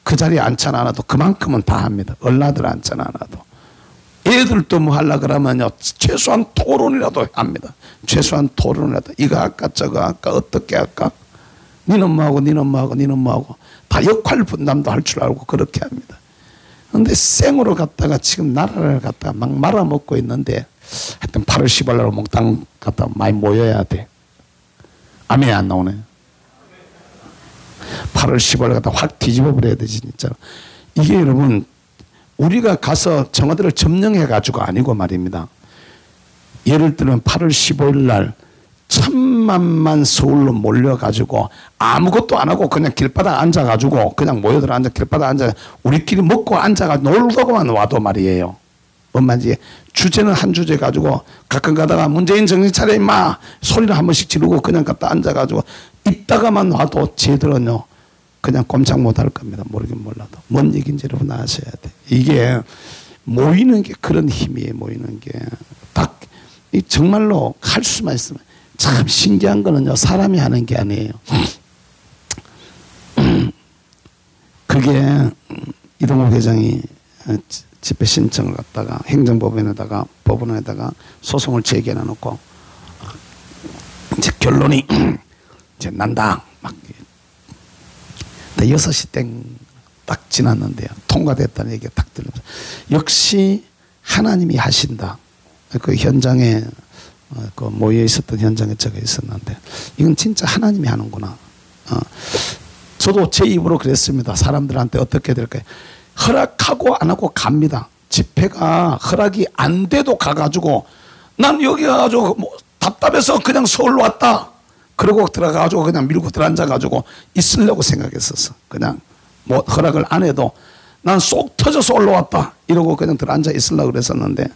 그 자리에 앉혀놔도 그만큼은 다 합니다. 얼라들 앉혀놔도. 애들도 뭐 하려고 그러면요, 최소한 토론이라도 합니다. 최소한 토론이라도. 이거 할까 저거 할까 어떻게 할까, 니는 뭐하고 니는 뭐하고 니는 뭐하고 다 역할 분담도 할 줄 알고 그렇게 합니다. 그런데 생으로 갖다가 지금 나라를 갖다가 막 말아먹고 있는데, 하여튼 8월 10일 날 목당 갖다가 많이 모여야 돼. 아멘이 안 나오네. 8월 10일 갖다 확 뒤집어 버려야 되지 진짜. 이게 여러분, 우리가 가서 청와대를 점령해 가지고 아니고 말입니다. 예를 들면 8월 15일 날 1000만만 서울로 몰려가지고 아무것도 안 하고 그냥 길바닥 앉아가지고 그냥 모여들 앉아 길바닥 앉아 우리끼리 먹고 앉아가지고 놀러만 와도 말이에요. 뭔 말인지 주제는 한 주제 가지고 가끔 가다가 문재인 정신 차려 임마 소리를 한 번씩 지르고 그냥 갖다 앉아가지고 있다가만 와도 쟤들은요 그냥 꼼짝 못할 겁니다. 모르긴 몰라도. 뭔 얘기인지 여러분 아셔야 돼. 이게 모이는 게 그런 힘이에요. 모이는 게 딱 정말로 할 수만 있으면. 참 신기한 거는요, 사람이 하는 게 아니에요. 그게 이동욱 회장이 집회 신청을 갖다가 행정법원에다가 법원에다가 소송을 제기해 놓고 이제 결론이 이제 난다. 막 6시 땡 딱 지났는데요. 통과됐다는 얘기가 딱 들리면서 역시 하나님이 하신다. 그 현장에 그 모여 있었던 현장에 제가 있었는데 이건 진짜 하나님이 하는구나. 저도 제 입으로 그랬습니다. 사람들한테 어떻게 될까요? 허락하고 안 하고 갑니다. 집회가 허락이 안 돼도 가가지고 난 여기 가가지고 뭐 답답해서 그냥 서울로 왔다. 그러고 들어가가지고 그냥 밀고 들어앉아가지고 있으려고 생각했었어. 그냥 뭐 허락을 안 해도 난 쏙 터져서 올라왔다. 이러고 그냥 들어앉아 있으려고 그랬었는데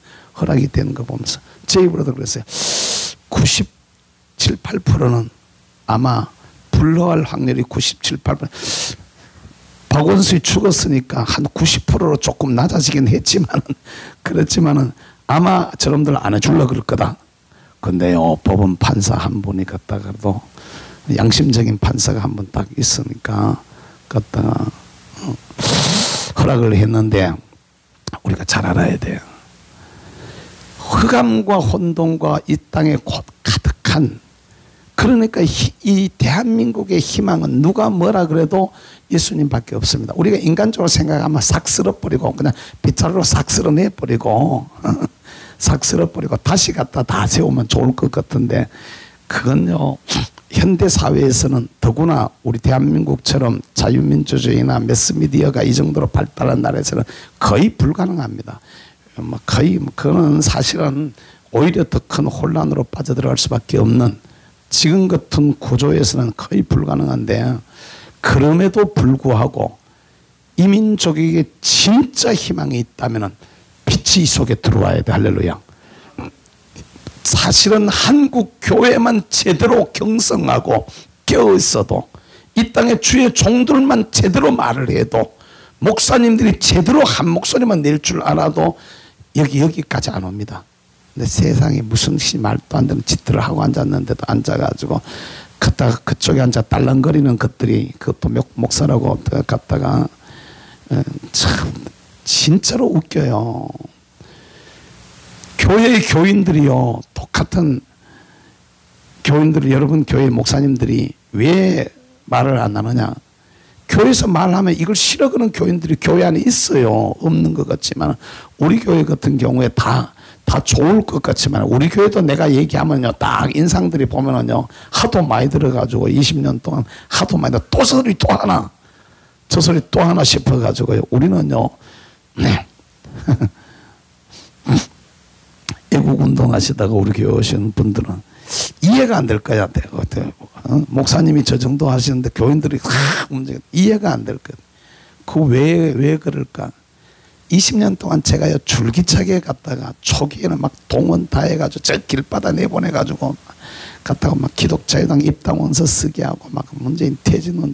허락이 되는 거 보면서 제 입으로도 그랬어요. 97, 8%는 아마 불러갈 확률이 97, 8%. 박원순이 죽었으니까 한 90%로 조금 낮아지긴 했지만은 그렇지만은 아마 저놈들 안 해주려고 그럴 거다. 근데요, 법원 판사 한 분이 갔다가도 양심적인 판사가 한 분 딱 있으니까 갔다가 허락을 했는데 우리가 잘 알아야 돼요. 흑암과 혼돈과 이 땅에 곧 가득한, 그러니까 이 대한민국의 희망은 누가 뭐라 그래도 예수님밖에 없습니다. 우리가 인간적으로 생각하면 싹 쓸어버리고 그냥 빗자루로 싹 쓸어내버리고 싹 쓸어버리고 다시 갖다 다 세우면 좋을 것 같은데 그건요, 현대사회에서는 더구나 우리 대한민국처럼 자유민주주의나 매스미디어가 이 정도로 발달한 나라에서는 거의 불가능합니다. 거의 그거는 사실은 오히려 더 큰 혼란으로 빠져들어갈 수밖에 없는 지금 같은 구조에서는 거의 불가능한데, 그럼에도 불구하고 이 민족에게 진짜 희망이 있다면 빛이 이 속에 들어와야 돼. 할렐루야. 사실은 한국 교회만 제대로 경성하고 깨어 있어도, 이 땅의 주의 종들만 제대로 말을 해도, 목사님들이 제대로 한 목소리만 낼 줄 알아도 여기까지 안 옵니다. 근데 세상에 무슨 말도 안 되는 짓들을 하고 앉았는데도 앉아가지고 갔다가 그쪽에 앉아 딸랑거리는 것들이, 그것도 목사라고 갔다가 참 진짜로 웃겨요. 교회의 교인들이요, 똑같은 교인들이, 여러분 교회 목사님들이 왜 말을 안 하느냐? 교회에서 말하면 이걸 싫어하는 교인들이 교회 안에 있어요. 없는 것 같지만 우리 교회 같은 경우에 다 좋을 것 같지만, 우리 교회도 내가 얘기하면요, 딱 인상들이 보면은요, 하도 많이 들어가지고 20년 동안 하도 많이 들어, 또 소리 또 하나, 저 소리 또 하나 싶어가지고요, 우리는요, 네. 애국운동 하시다가 우리 교회 오시는 분들은 이해가 안 될 거야. 목사님이 저 정도 하시는데 교인들이 문제가 이해가 안 될 거야. 그 왜 그럴까? 20년 동안 제가요 줄기차게 갔다가 초기에는 막 동원 다 해가지고 저 길바다 내보내가지고 갔다가 막 기독자유당 입당원서 쓰게 하고 막 문재인 퇴진운동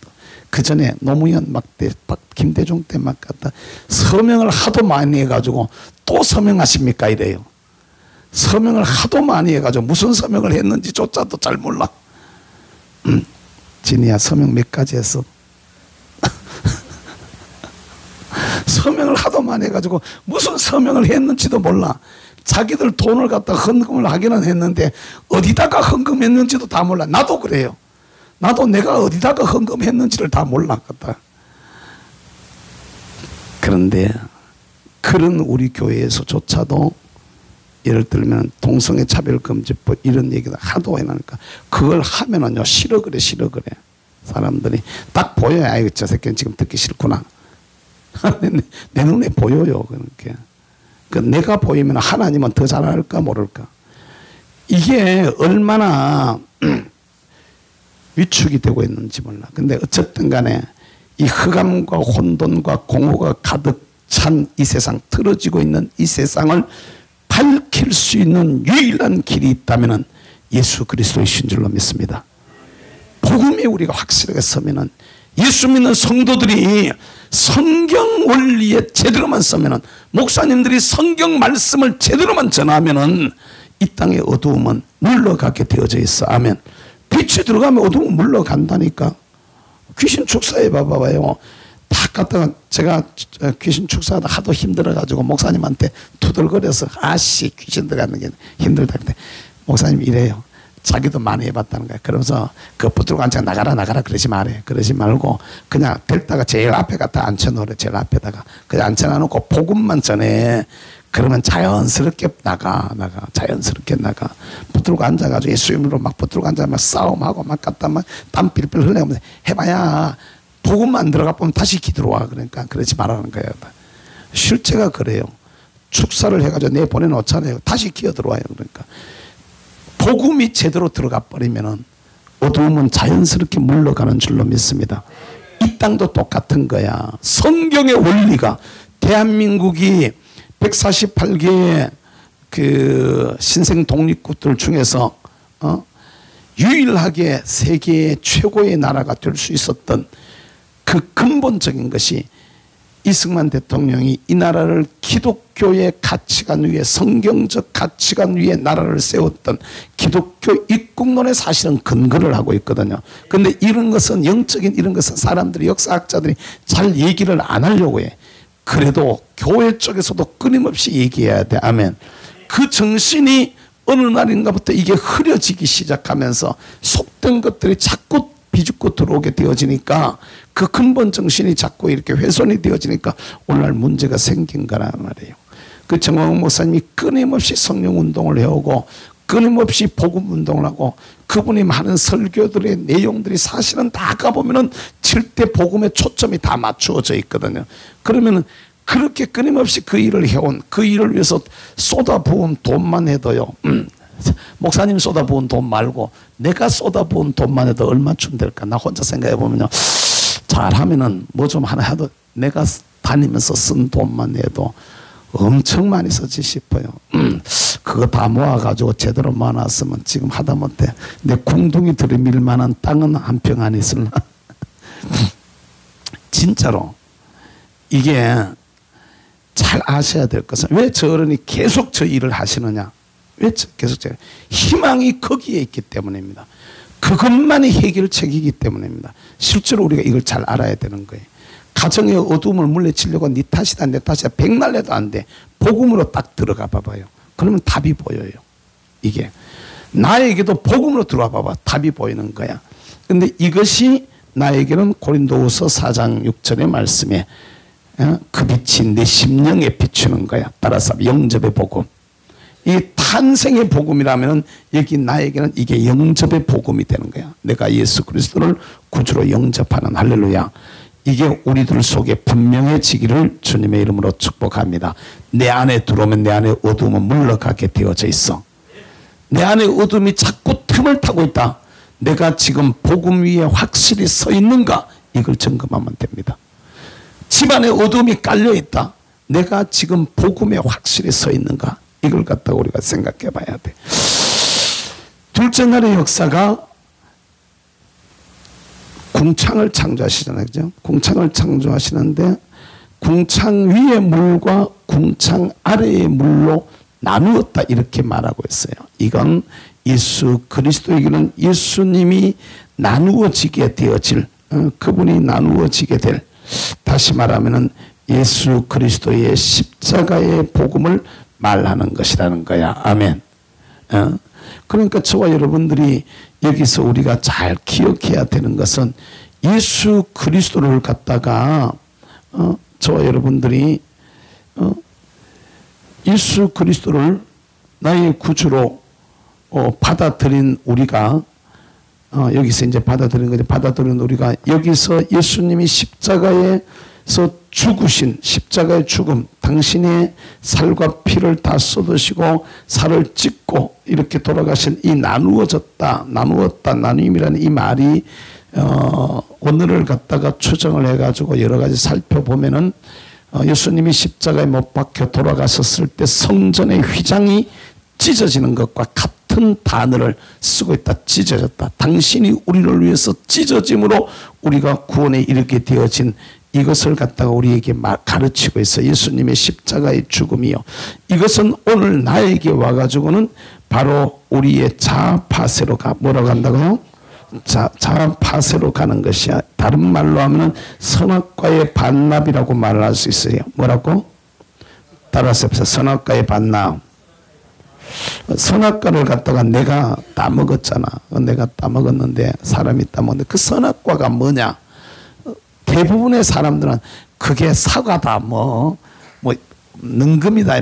그 전에 노무현 막 때 김대중 때 막 갔다 서명을 하도 많이 해가지고 또 서명하십니까 이래요. 서명을 하도 많이 해가지고 무슨 서명을 했는지조차도 잘 몰라. 진이야 서명 몇 가지 했어? 서명을 하도 많이 해가지고 무슨 서명을 했는지도 몰라. 자기들 돈을 갖다 헌금을 하기는 했는데 어디다가 헌금했는지도 다 몰라. 나도 그래요. 나도 내가 어디다가 헌금했는지를 다 몰라. 그런데 그런 우리 교회에서조차도 예를 들면 동성애 차별금지법 이런 얘기를 하도 해놓으니까 그걸 하면은요 싫어 그래 사람들이 딱 보여요. 아이고 저 새끼는 지금 듣기 싫구나. 내 눈에 보여요. 그렇게. 내가 보이면 하나님은 더 잘할까 모를까. 이게 얼마나 위축이 되고 있는지 몰라. 근데 어쨌든 간에 이 흑암과 혼돈과 공허가 가득 찬 이 세상, 틀어지고 있는 이 세상을 밝힐 수 있는 유일한 길이 있다면 예수 그리스도이신 줄로 믿습니다. 복음에 우리가 확실하게 서면은 예수 믿는 성도들이 성경 원리에 제대로만 서면은 목사님들이 성경 말씀을 제대로만 전하면은 이 땅의 어두움은 물러가게 되어져 있어. 아멘. 빛이 들어가면 어두움은 물러간다니까. 귀신 축사해 봐봐요. 다 갔다가 제가 귀신 축사하다 하도 힘들어가지고 목사님한테 투덜거려서 아씨 귀신 들어가는 게 힘들다 그때 목사님 이래요. 자기도 많이 해봤다는 거야. 그러면서 그 붙들고 앉아 나가라 그러지 말아요. 그러지 말고 그냥 델다가 제일 앞에 갖다 앉혀놓으래. 제일 앞에다가 그냥 앉혀놔놓고 복음만 전해. 그러면 자연스럽게 나가. 자연스럽게 나가. 붙들고 앉아가지고 예수 이름으로 막 붙들고 앉아 막 싸움하고 막 갖다 막 땀 빌빌 흘려가면서 해봐야 복음만 들어가 보면 다시 기들어와. 그러니까 그러지 말라는 거예요. 실제가 그래요. 축사를 해가지고 내보내놓잖아요. 다시 기어들어와요. 그러니까 복음이 제대로 들어가 버리면은 어두움은 자연스럽게 물러가는 줄로 믿습니다. 이 땅도 똑같은 거야. 성경의 원리가 대한민국이 148개의 그 신생 독립국들 중에서 유일하게 세계의 최고의 나라가 될 수 있었던 그 근본적인 것이 이승만 대통령이 이 나라를 기독교의 가치관 위에 성경적 가치관 위에 나라를 세웠던 기독교 입국론에 사실은 근거를 하고 있거든요. 그런데 이런 것은 영적인 이런 것은 사람들이 역사학자들이 잘 얘기를 안 하려고 해. 그래도 교회 쪽에서도 끊임없이 얘기해야 돼. 아멘. 그 정신이 어느 날인가부터 이게 흐려지기 시작하면서 속된 것들이 자꾸 비집고 들어오게 되어지니까 그 근본 정신이 자꾸 이렇게 훼손이 되어지니까 오늘날 문제가 생긴 거란 말이에요. 그 정광훈 목사님이 끊임없이 성령 운동을 해오고 끊임없이 복음 운동을 하고 그분이 많은 설교들의 내용들이 사실은 다 가보면은 절대 복음의 초점이 다 맞추어져 있거든요. 그러면은 그렇게 끊임없이 그 일을 해온 그 일을 위해서 쏟아부은 돈만 해도요. 목사님 쏟아부은 돈 말고 내가 쏟아부은 돈만 해도 얼마쯤 될까? 나 혼자 생각해 보면요. 잘하면은 뭐 좀 하나 해도 내가 다니면서 쓴 돈만 해도 엄청 많이 쓰지 싶어요. 그거 다 모아가지고 제대로 모아놨으면 지금 하다못해 내 궁둥이 들이밀 만한 땅은 한 평 안 있을라. 진짜로 이게 잘 아셔야 될 것은 왜 저 어른이 계속 저 일을 하시느냐? 왜 계속 저 희망이 거기에 있기 때문입니다. 그것만이 해결책이기 때문입니다. 실제로 우리가 이걸 잘 알아야 되는 거예요. 가정의 어두움을 물리치려고 네 탓이다 내 탓이다 백날래도 안 돼. 복음으로 딱 들어가 봐봐요. 그러면 답이 보여요. 이게 나에게도 복음으로 들어와 봐봐. 답이 보이는 거야. 그런데 이것이 나에게는 고린도후서 4장 6절의 말씀에 그 빛이 내 심령에 비추는 거야. 따라서 영접의 복음. 이 탄생의 복음이라면 여기 나에게는 이게 영접의 복음이 되는 거야. 내가 예수 그리스도를 구주로 영접하는 할렐루야. 이게 우리들 속에 분명해지기를 주님의 이름으로 축복합니다. 내 안에 들어오면 내 안에 어둠은 물러가게 되어져 있어. 내 안에 어둠이 자꾸 틈을 타고 있다. 내가 지금 복음 위에 확실히 서 있는가? 이걸 점검하면 됩니다. 집안에 어둠이 깔려 있다. 내가 지금 복음에 확실히 서 있는가? 이걸 갖다가 우리가 생각해 봐야 돼. 둘째 날의 역사가 궁창을 창조하시잖아요. 그죠? 궁창을 창조하시는데 궁창 위의 물과 궁창 아래의 물로 나누었다 이렇게 말하고 있어요. 이건 예수 그리스도에게는 예수님이 나누어지게 되어질 그분이 나누어지게 될 다시 말하면은 예수 그리스도의 십자가의 복음을 말하는 것이라는 거야. 아멘. 그러니까 저와 여러분들이 여기서 우리가 잘 기억해야 되는 것은 예수 그리스도를 갖다가 저와 여러분들이 예수 그리스도를 나의 구주로 받아들인 우리가 여기서 이제 받아들인 거죠. 받아들인 우리가 여기서 예수님이 십자가에서 죽으신 십자가의 죽음, 당신의 살과 피를 다 쏟으시고 살을 찢고 이렇게 돌아가신 이 나누어졌다, 나누었다, 나눔이라는 이 말이 오늘을 갖다가 추정을 해가지고 여러 가지 살펴보면은 예수님이 십자가에 못 박혀 돌아가셨을 때 성전의 휘장이 찢어지는 것과 같은 단어를 쓰고 있다. 찢어졌다. 당신이 우리를 위해서 찢어짐으로 우리가 구원에 이르게 되어진 이것을 갖다가 우리에게 가르치고 있어. 예수님의 십자가의 죽음이요. 이것은 오늘 나에게 와가지고는 바로 우리의 자아파세로 뭐라고 한다고요? 자아파세로 가는 것이야. 다른 말로 하면 선악과의 반납이라고 말을 할 수 있어요. 뭐라고? 따라서 선악과의 반납. 선악과를 갖다가 내가 따먹었잖아. 내가 따먹었는데 사람이 따먹는데 그 선악과가 뭐냐? 대부분의 사람들은 그게 사과다, 능금이다,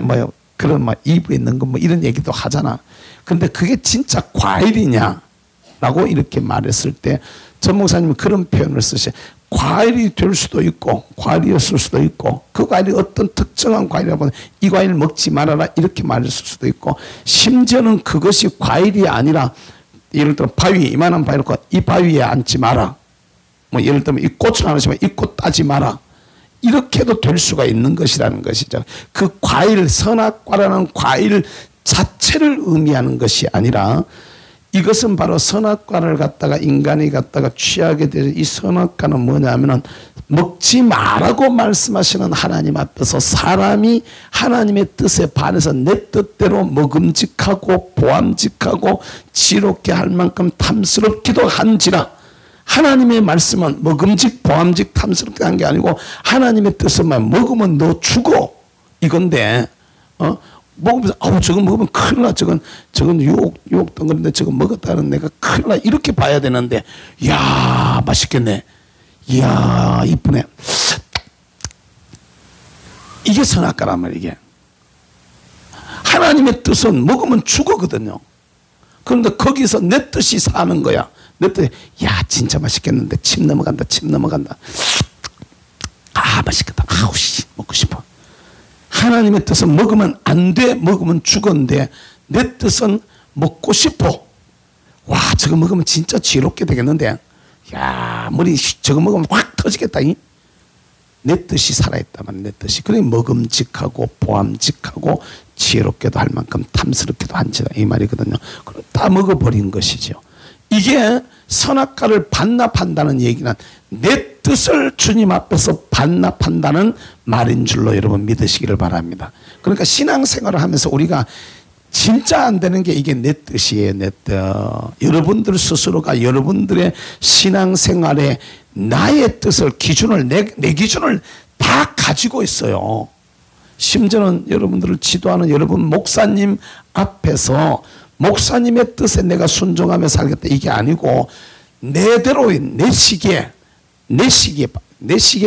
그런 이브에 능금 이런 얘기도 하잖아. 근데 그게 진짜 과일이냐? 라고 이렇게 말했을 때 전 목사님은 그런 표현을 쓰셔. 과일이 될 수도 있고 과일이었을 수도 있고 그 과일이 어떤 특정한 과일이라면 이 과일 먹지 말아라 이렇게 말했을 수도 있고 심지어는 그것이 과일이 아니라 예를 들어 바위 이만한 바위 놓고 이 바위에 앉지 마라. 예를 들면 이 꽃을 하나 심으면 이 꽃 따지 마라. 이렇게도 될 수가 있는 것이라는 것이죠. 그 과일, 선악과라는 과일 자체를 의미하는 것이 아니라 이것은 바로 선악과를 갖다가 인간이 갖다가 취하게 되는 이 선악과는 뭐냐면은 먹지 말라고 말씀하시는 하나님 앞에서 사람이 하나님의 뜻에 반해서 내 뜻대로 먹음직하고 보암직하고 지롭게 할 만큼 탐스럽기도 한지라 하나님의 말씀은 먹음직 보암직 탐스럽게 한 게 아니고 하나님의 뜻은 먹으면 너 죽어 이건데 먹으면서 저거 먹으면 큰일 나. 저건 유혹 덩어리인데 저거 먹었다는 내가 큰일 나. 이렇게 봐야 되는데 이야 맛있겠네. 이야 이쁘네. 이게 선악과란 말이야. 이게 하나님의 뜻은 먹으면 죽어거든요. 그런데 거기서 내 뜻이 사는 거야. 내 뜻이 야 진짜 맛있겠는데 침 넘어간다. 침 넘어간다. 아 맛있겠다. 아우씨 먹고 싶어. 하나님의 뜻은 먹으면 안 돼. 먹으면 죽었는데 내 뜻은 먹고 싶어. 와 저거 먹으면 진짜 지롭게 되겠는데 야 머리 저거 먹으면 확 터지겠다. 내 뜻이 살아있다만 내 뜻이 그래 먹음직하고 보암직하고 지혜롭게도 할 만큼 탐스럽게도 한지다 이 말이거든요. 그럼 다 먹어버린 것이죠. 이게 선악과를 반납한다는 얘기는 내 뜻을 주님 앞에서 반납한다는 말인 줄로 여러분 믿으시기를 바랍니다. 그러니까 신앙생활을 하면서 우리가 진짜 안 되는 게 이게 내 뜻이에요. 내 뜻. 여러분들 스스로가 여러분들의 신앙생활에 나의 뜻을 기준을 내 기준을 다 가지고 있어요. 심지어는 여러분들을 지도하는 여러분 목사님 앞에서 목사님의 뜻에 내가 순종하며 살겠다 이게 아니고 내대로의 내 시기에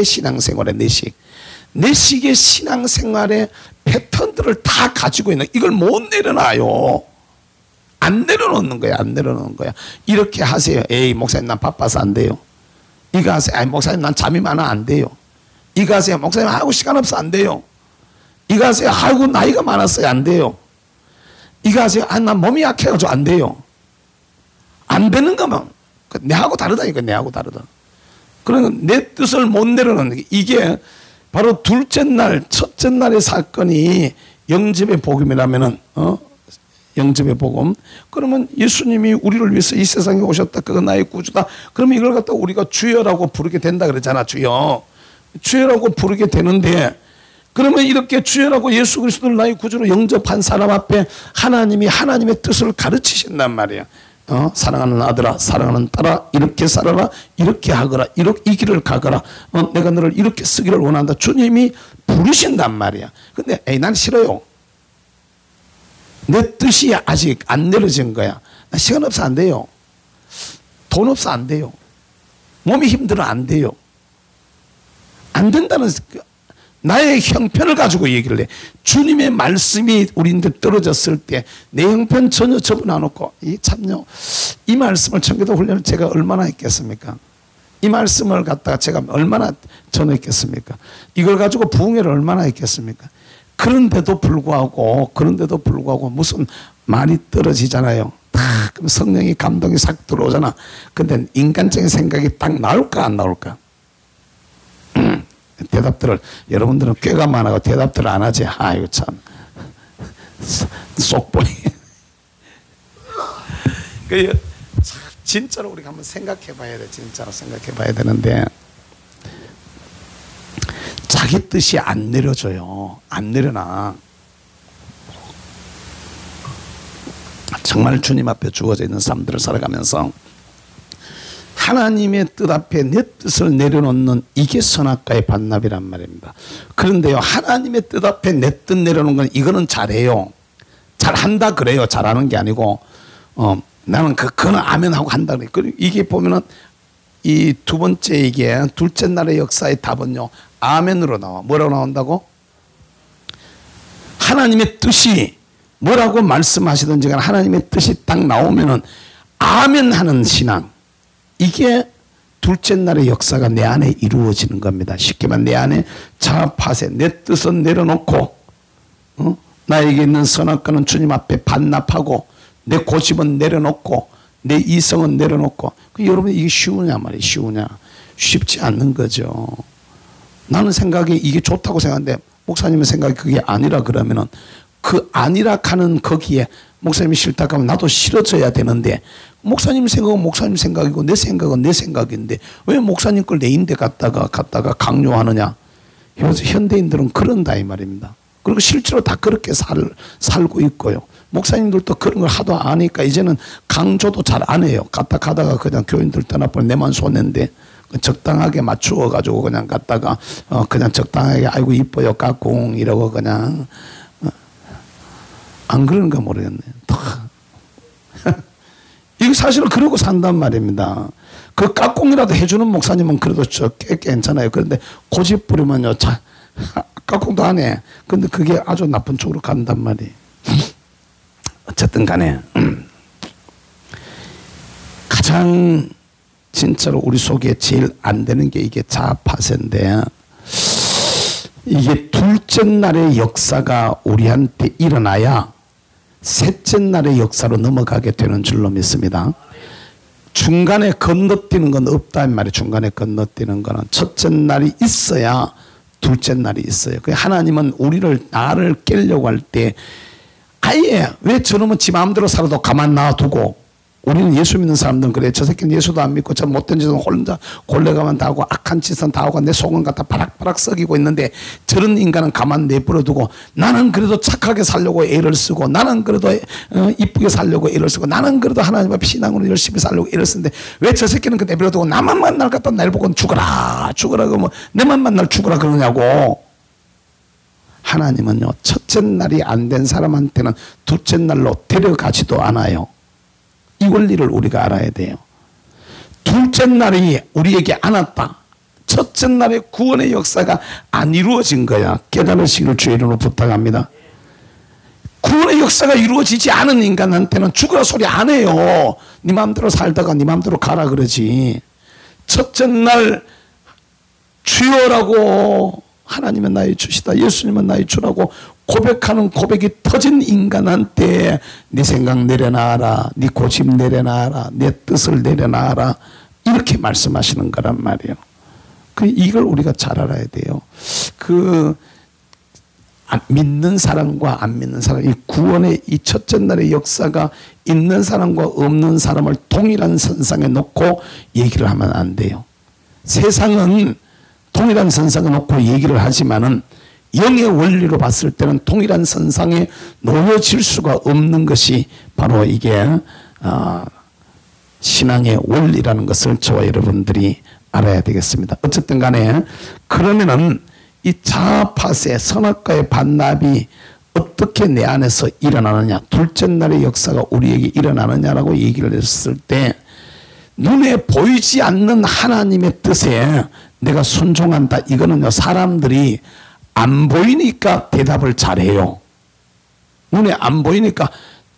신앙생활의 내 시기의 신앙생활의 패턴들을 다 가지고 있는 이걸 못 내려놔요. 안 내려놓는 거야. 안 내려놓는 거야. 이렇게 하세요. 에이 목사님 난 바빠서 안 돼요. 이거 하세요. 아이 목사님 난 잠이 많아 안 돼요. 이거 하세요. 목사님 하고 시간 없어 안 돼요. 이거 하세요. 아이고 나이가 많았어요 안 돼요. 이거 하세요. 아, 난 몸이 약해가지고 안 돼요. 안 되는 거면 내하고 다르다니까. 내하고 다르다. 그러니까 내 뜻을 못 내려놓는 게 이게 바로 둘째 날, 첫째 날의 사건이 영접의 복음이라면은, 영접의 복음. 그러면 예수님이 우리를 위해서 이 세상에 오셨다. 그건 나의 구주다. 그러면 이걸 갖다 우리가 주여라고 부르게 된다 그랬잖아. 주여. 주여라고 부르게 되는데, 그러면 이렇게 주여라고 예수 그리스도를 나의 구주로 영접한 사람 앞에 하나님이 하나님의 뜻을 가르치신단 말이야. 사랑하는 아들아, 사랑하는 딸아, 이렇게 살아라, 이렇게 하거라, 이 길을 가거라. 내가 너를 이렇게 쓰기를 원한다. 주님이 부르신단 말이야. 근데 난 싫어요. 내 뜻이 아직 안 내려진 거야. 나 시간 없어 안 돼요. 돈 없어 안 돼요. 몸이 힘들어 안 돼요. 안 된다는 나의 형편을 가지고 얘기를 해. 주님의 말씀이 우리한테 떨어졌을 때 내 형편 전혀 접은 안 놓고 참요. 이 말씀을 청교도 훈련을 제가 얼마나 했겠습니까? 이 말씀을 갖다가 제가 얼마나 전했겠습니까? 이걸 가지고 부흥회를 얼마나 했겠습니까? 그런데도 불구하고 무슨 말이 떨어지잖아요. 그럼 성령이 감동이 싹 들어오잖아. 근데 인간적인 생각이 딱 나올까 안 나올까? 대답들을 여러분들은 꾀가 많아서 대답들을 안 하지. 아이고 참 쏙 보이. 진짜로 우리가 한번 생각해 봐야 돼. 진짜로 생각해 봐야 되는데 자기 뜻이 안 내려져요. 안 내려놔. 정말 주님 앞에 주어져 있는 삶들을 살아가면서 하나님의 뜻 앞에 내 뜻을 내려놓는 이게 선악과의 반납이란 말입니다. 그런데요, 하나님의 뜻 앞에 내 뜻 내려놓는 건 이거는 잘해요. 잘한다 그래요. 잘하는 게 아니고 나는 그거는 아멘 하고 한다 그래. 그리고 이게 보면은 이 두 번째 이게 둘째 날의 역사의 답은요, 아멘으로 나와. 뭐라고 나온다고? 하나님의 뜻이 뭐라고 말씀하시든지 간에 하나님의 뜻이 딱 나오면은 아멘 하는 신앙. 이게 둘째 날의 역사가 내 안에 이루어지는 겁니다. 쉽게 말하면 내 안에 자아파세, 내 뜻은 내려놓고 나에게 있는 선악과는 주님 앞에 반납하고 내 고집은 내려놓고 내 이성은 내려놓고. 여러분 이게 쉬우냐 말이에요. 쉬우냐? 쉽지 않는 거죠. 나는 생각이 이게 좋다고 생각하는데 목사님의 생각이 그게 아니라 그러면은 그 아니라 하는 거기에 목사님이 싫다 하면 나도 싫어져야 되는데 목사님 생각은 목사님 생각이고 내 생각은 내 생각인데 왜 목사님 걸 내인데 갖다가 강요하느냐. 현대인들은 그런다 이 말입니다. 그리고 실제로 다 그렇게 살고 있고요. 목사님들도 그런 걸 하도 아니까 이제는 강조도 잘 안 해요. 가다가 그냥 교인들 떠나버려 내만 손해인데 적당하게 맞추어 가지고 그냥 갔다가 그냥 적당하게 아이고 이뻐요 까꿍 이러고 그냥 안 그러는가 모르겠네. 이거 사실은 그러고 산단 말입니다. 그 까꿍이라도 해주는 목사님은 그래도 꽤 괜찮아요. 그런데 고집 부리면요, 까꿍도 안 해. 근데 그게 아주 나쁜 쪽으로 간단 말이에요. 어쨌든 간에 가장 진짜로 우리 속에 제일 안 되는 게 이게 자아파세인데 이게 둘째 날의 역사가 우리한테 일어나야 셋째 날의 역사로 넘어가게 되는 줄로 믿습니다. 중간에 건너뛰는 건 없다는 말이에요. 중간에 건너뛰는 거는 첫째 날이 있어야 둘째 날이 있어요. 하나님은 나를 깨려고 할 때 아예 왜 저놈은 지 마음대로 살아도 가만 놔두고 우리는 예수 믿는 사람들은 그래. 저 새끼는 예수도 안 믿고 저 못된 짓은 혼자 골래가만 다 하고 악한 짓은 다 하고 내 속은 갖다 바락바락 썩이고 있는데 저런 인간은 가만 내버려두고 나는 그래도 착하게 살려고 애를 쓰고 나는 그래도 이쁘게 살려고 애를 쓰고 나는 그래도 하나님 앞에 신앙으로 열심히 살려고 애를 쓰는데 왜 저 새끼는 그 내버려두고 나만 만날 갖다 날 보고 죽어라 그러면 내만 만날 죽어라 그러냐고. 하나님은요, 첫째 날이 안 된 사람한테는 둘째 날로 데려가지도 않아요. 이 원리를 우리가 알아야 돼요. 둘째 날이 우리에게 안 왔다. 첫째 날의 구원의 역사가 안 이루어진 거야. 깨달으시기를 주의 이름으로 부탁합니다. 구원의 역사가 이루어지지 않은 인간한테는 죽으라 소리 안 해요. 네 마음대로 살다가 네 마음대로 가라 그러지. 첫째 날 주여라고 하나님은 나의 주시다, 예수님은 나의 주라고 고백하는 고백이 터진 인간한테 네 생각 내려놔라, 네 고집 내려놔라, 내 뜻을 내려놔라 이렇게 말씀하시는 거란 말이에요. 이걸 우리가 잘 알아야 돼요. 믿는 사람과 안 믿는 사람, 이 구원의 이 첫째 날의 역사가 있는 사람과 없는 사람을 동일한 선상에 놓고 얘기를 하면 안 돼요. 세상은 동일한 선상에 놓고 얘기를 하지만은 영의 원리로 봤을 때는 동일한 선상에 놓여질 수가 없는 것이 바로 이게 신앙의 원리라는 것을 저와 여러분들이 알아야 되겠습니다. 어쨌든 간에 그러면은 이 자아파세 선악과의 반납이 어떻게 내 안에서 일어나느냐, 둘째 날의 역사가 우리에게 일어나느냐라고 얘기를 했을 때 눈에 보이지 않는 하나님의 뜻에 내가 순종한다. 이거는요, 사람들이 안 보이니까 대답을 잘해요. 눈에 안 보이니까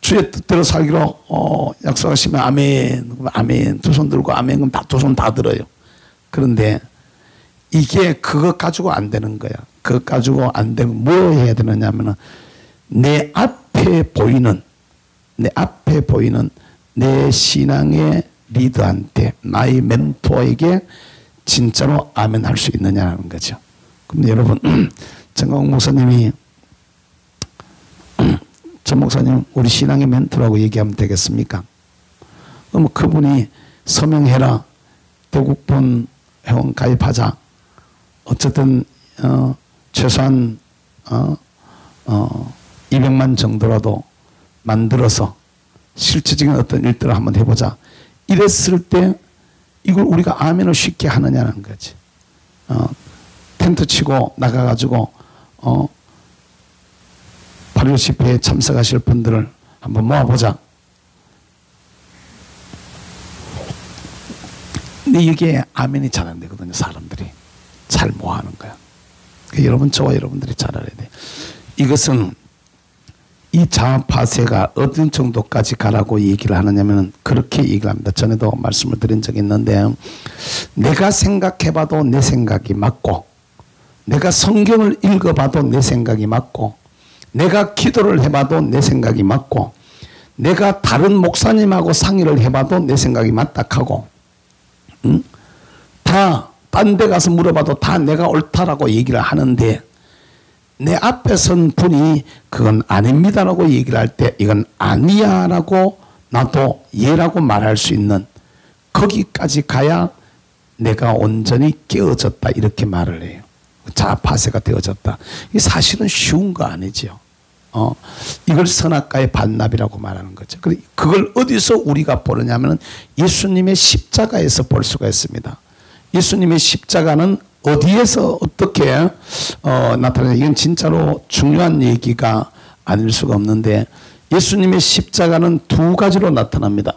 주의 뜻대로 살기로 약속하시면 아멘, 아멘, 두 손 들고 아멘, 그럼 두 손 다 들어요. 그런데 이게 그것 가지고 안 되는 거야. 그것 가지고 안 되고 뭐 해야 되느냐 하면은 내 앞에 보이는 내 신앙의 리더한테, 나의 멘토에게 진짜로 아멘 할 수 있느냐는 거죠. 그럼 여러분, 정광 목사님이 저 목사님 우리 신앙의 멘토라고 얘기하면 되겠습니까? 그럼 그분이 서명해라, 대국본 회원 가입하자, 어쨌든 최소한 200만 정도라도 만들어서 실질적인 어떤 일들을 한번 해보자, 이랬을 때 이걸 우리가 아멘을 쉽게 하느냐는 거지. 텐트 치고 나가가지고 8.15 집회에 참석하실 분들을 한번 모아보자. 근데 이게 아멘이 잘 안 되거든요. 사람들이 잘 모아하는 거야. 그러니까 여러분, 저와 여러분들이 잘 알아야 돼. 이것은 이 자아파세가 어떤 정도까지 가라고 얘기를 하느냐면 그렇게 얘기를 합니다. 전에도 말씀을 드린 적이 있는데, 내가 생각해봐도 내 생각이 맞고, 내가 성경을 읽어봐도 내 생각이 맞고, 내가 기도를 해봐도 내 생각이 맞고, 내가 다른 목사님하고 상의를 해봐도 내 생각이 맞다 하고, 다 딴 데 가서 물어봐도 다 내가 옳다라고 얘기를 하는데, 내 앞에 선 분이 그건 아닙니다라고 얘기를 할 때 이건 아니야 라고 나도 예라고 말할 수 있는 거기까지 가야 내가 온전히 깨어졌다, 이렇게 말을 해요. 자아파세가 되어졌다. 이게 사실은 쉬운 거 아니죠. 이걸 선악과의 반납이라고 말하는 거죠. 그걸 어디서 우리가 보느냐 하면 예수님의 십자가에서 볼 수가 있습니다. 예수님의 십자가는 어디에서 어떻게 나타나냐, 이건 진짜로 중요한 얘기가 아닐 수가 없는데, 예수님의 십자가는 두 가지로 나타납니다.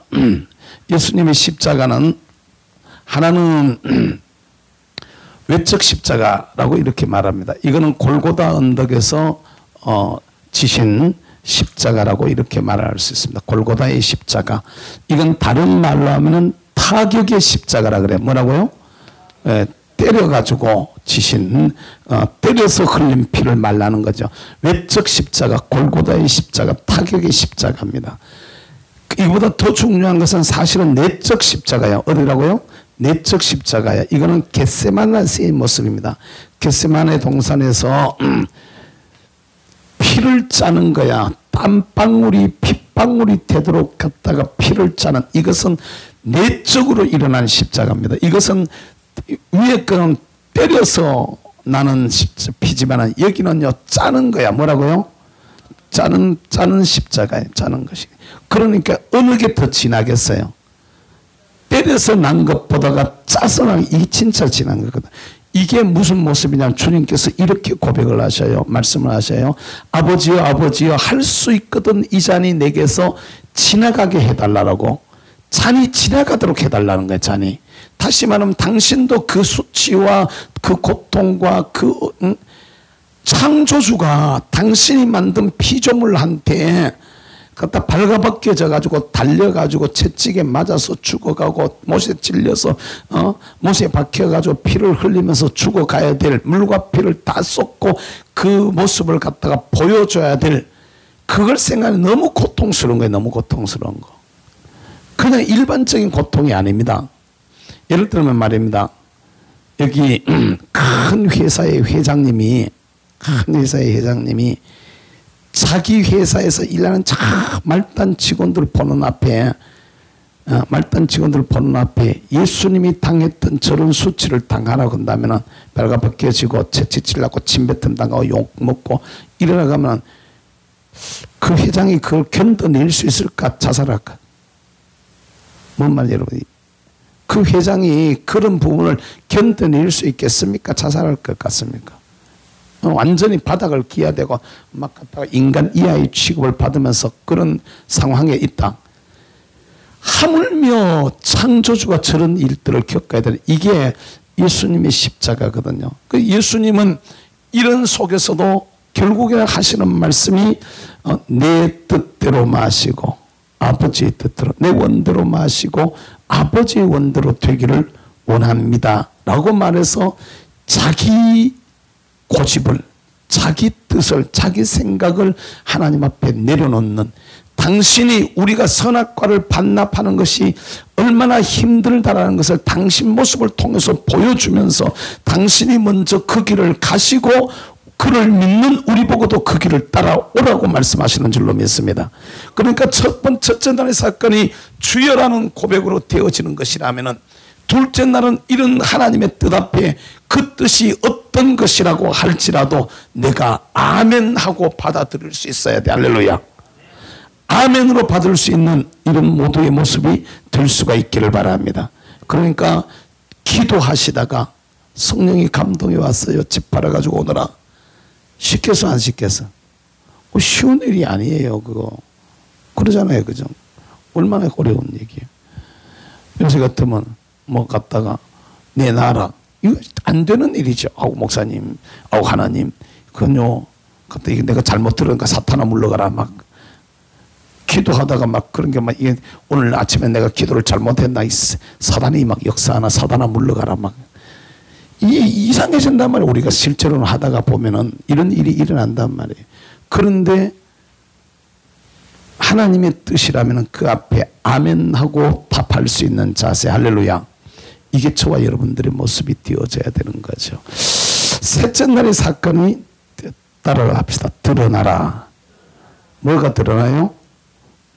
예수님의 십자가는 하나는 외적 십자가라고 이렇게 말합니다. 이거는 골고다 언덕에서 지신 십자가라고 이렇게 말할 수 있습니다. 골고다의 십자가. 이건 다른 말로 하면은 타격의 십자가라 그래. 뭐라고요? 때려가지고 지신, 때려서 흘린 피를 말라는 거죠. 외적 십자가, 골고다의 십자가, 타격의 십자가입니다. 이보다 더 중요한 것은 사실은 내적 십자가예요. 어디라고요? 내적 십자가야. 이거는 겟세마네의 모습입니다. 겟세마네 동산에서 피를 짜는 거야. 땀방울이 핏방울이 되도록 갖다가 피를 짜는, 이것은 내적으로 일어난 십자가입니다. 이것은 위에 거는 때려서 나는 피지만 여기는요 짜는 거야. 뭐라고요? 짜는 십자가예요. 짜는 것이. 그러니까 어느 게 더 진하겠어요? 때려서 난 것보다가 짜서 난, 이게 진짜 진한 거거든. 이게 무슨 모습이냐면 주님께서 이렇게 고백을 하셔요. 말씀을 하셔요. 아버지여, 아버지여, 할 수 있거든 이 잔이 내게서 지나가게 해달라고. 잔이 지나가도록 해달라는 거예요. 잔이. 다시 말하면 당신도 그 수치와 그 고통과 그 창조주가 당신이 만든 피조물한테 갖다 발가벗겨져 가지고 달려가지고 채찍에 맞아서 죽어가고 못에 찔려서 못에 박혀가지고 피를 흘리면서 죽어가야 될, 물과 피를 다 쏟고 그 모습을 갖다가 보여줘야 될, 그걸 생각하면 너무 고통스러운 거예요. 너무 고통스러운 거. 그냥 일반적인 고통이 아닙니다. 예를 들면 말입니다. 여기 큰 회사의 회장님이 자기 회사에서 일하는 말단 직원들 보는 앞에 예수님이 당했던 저런 수치를 당하라고 한다면 뼈가 벗겨지고 채찍질나고 침뱉음 당하고 욕 먹고 일어나가면 그 회장이 그걸 견뎌낼 수 있을까? 자살할까? 뭔 말이에요, 여러분? 그 회장이 그런 부분을 견뎌낼 수 있겠습니까? 자살할 것 같습니까? 완전히 바닥을 기야 되고 막 갖다가 인간 이하의 취급을 받으면서 그런 상황에 있다. 하물며 창조주가 저런 일들을 겪어야 되는 이게 예수님의 십자가거든요. 그 예수님은 이런 속에서도 결국에는 하시는 말씀이 내 뜻대로 마시고 아버지의 뜻대로 내 원대로 마시고 아버지의 원대로 되기를 원합니다 라고 말해서 자기 고집을 자기 뜻을 자기 생각을 하나님 앞에 내려놓는, 당신이 우리가 선악과를 반납하는 것이 얼마나 힘들다라는 것을 당신 모습을 통해서 보여주면서 당신이 먼저 그 길을 가시고 그를 믿는 우리 보고도 그 길을 따라오라고 말씀하시는 줄로 믿습니다. 그러니까 첫째 날의 사건이 주여라는 고백으로 되어지는 것이라면은 둘째 날은 이런 하나님의 뜻 앞에 그 뜻이 어떤 것이라고 할지라도 내가 아멘 하고 받아들일 수 있어야 돼. 할렐루야. 아멘으로 받을 수 있는 이런 모두의 모습이 될 수가 있기를 바랍니다. 그러니까 기도하시다가 성령이 감동이 왔어요. 집 팔아가지고 오너라. 시켜서 안 시켜서? 쉬운 일이 아니에요. 그거 그러잖아요. 그죠? 얼마나 어려운 얘기예요. 요새 같으면 뭐 갖다가 내놔라. 이거 안 되는 일이죠. 아우 목사님, 아우 하나님, 그건요. 그때 내가 잘못 들으니까 사탄아 물러가라. 막 기도하다가 막 그런 게 막 이게 오늘 아침에 내가 기도를 잘못했나 사단이 막 역사하나 사단아 물러가라 막 이게 이상해진단 말이에요. 우리가 실제로는 하다가 보면은 이런 일이 일어난단 말이에요. 그런데 하나님의 뜻이라면 그 앞에 아멘하고 답할 수 있는 자세. 할렐루야. 이게 저와 여러분들의 모습이 되어져야 되는 거죠. 셋째 날의 사건이 따라 합시다. 드러나라. 뭐가 드러나요?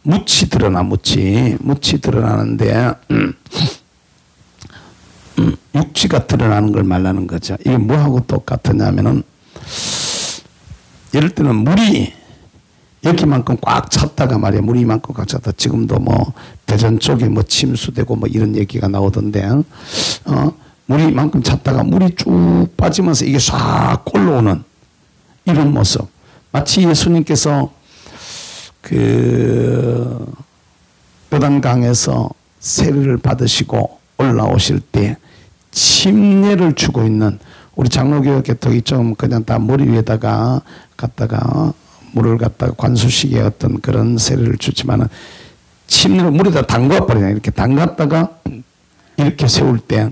묻이 드러나. 묻이 드러나는데 육지가 드러나는 걸 말하는 거죠. 이게 뭐하고 똑같으냐면은 예를 들면 물이 여기만큼 꽉 찼다가 말이야. 물이 이만큼 꽉 찼다. 지금도 뭐 대전 쪽에 뭐 침수되고 뭐 이런 얘기가 나오던데 물이 이만큼 찼다가 물이 쭉 빠지면서 이게 싹 올라오는 이런 모습. 마치 예수님께서 그 요단강에서 세례를 받으시고 올라오실 때 침례를 주고 있는 우리 장로교회 개통이 좀 그냥 다 머리 위에다가 갖다가 물을 갖다가 관수식의 어떤 그런 세례를 주지만은 침례를 물에다 담가버리냐. 이렇게 담갔다가 이렇게 세울 때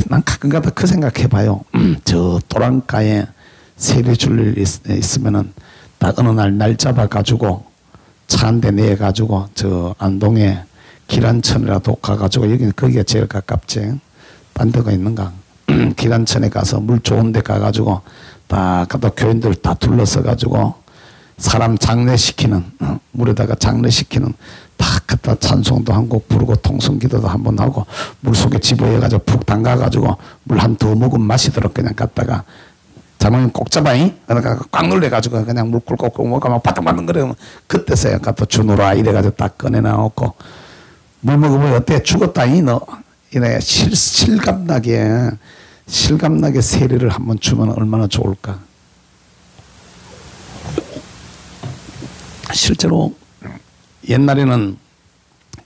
난 가끔가다 그 생각해봐요. 저 도랑가에 세례 줄 일 있으면은 다 어느 날 잡아가지고 차 한 대 내가지고 저 안동에 기란천이라도 가가지고 여기는 거기가 제일 가깝지. 딴 데가 있는가? 기란천에 가서 물 좋은 데 가가지고 다 갖다 교인들 다 둘러서가지고 사람 장례시키는 물에다가 장례시키는 다 갖다 찬송도 한 곡 부르고 통성기도도 한번 하고 물속에 집어해가지고 푹 담가가지고 물 한 두 모금 마시도록 그냥 갖다가 잘못하면 꼭 잡아잉? 그러니까 꽉 눌러가지고 그냥 물 꿀꺽 먹고 막 바닥바닥 그러면 그때서야 갖다 주노라 이래가지고 딱 꺼내놔놓고 물 먹으면 어때? 죽었다잉 너? 이래 실감나게 세례를 한번 주면 얼마나 좋을까? 실제로 옛날에는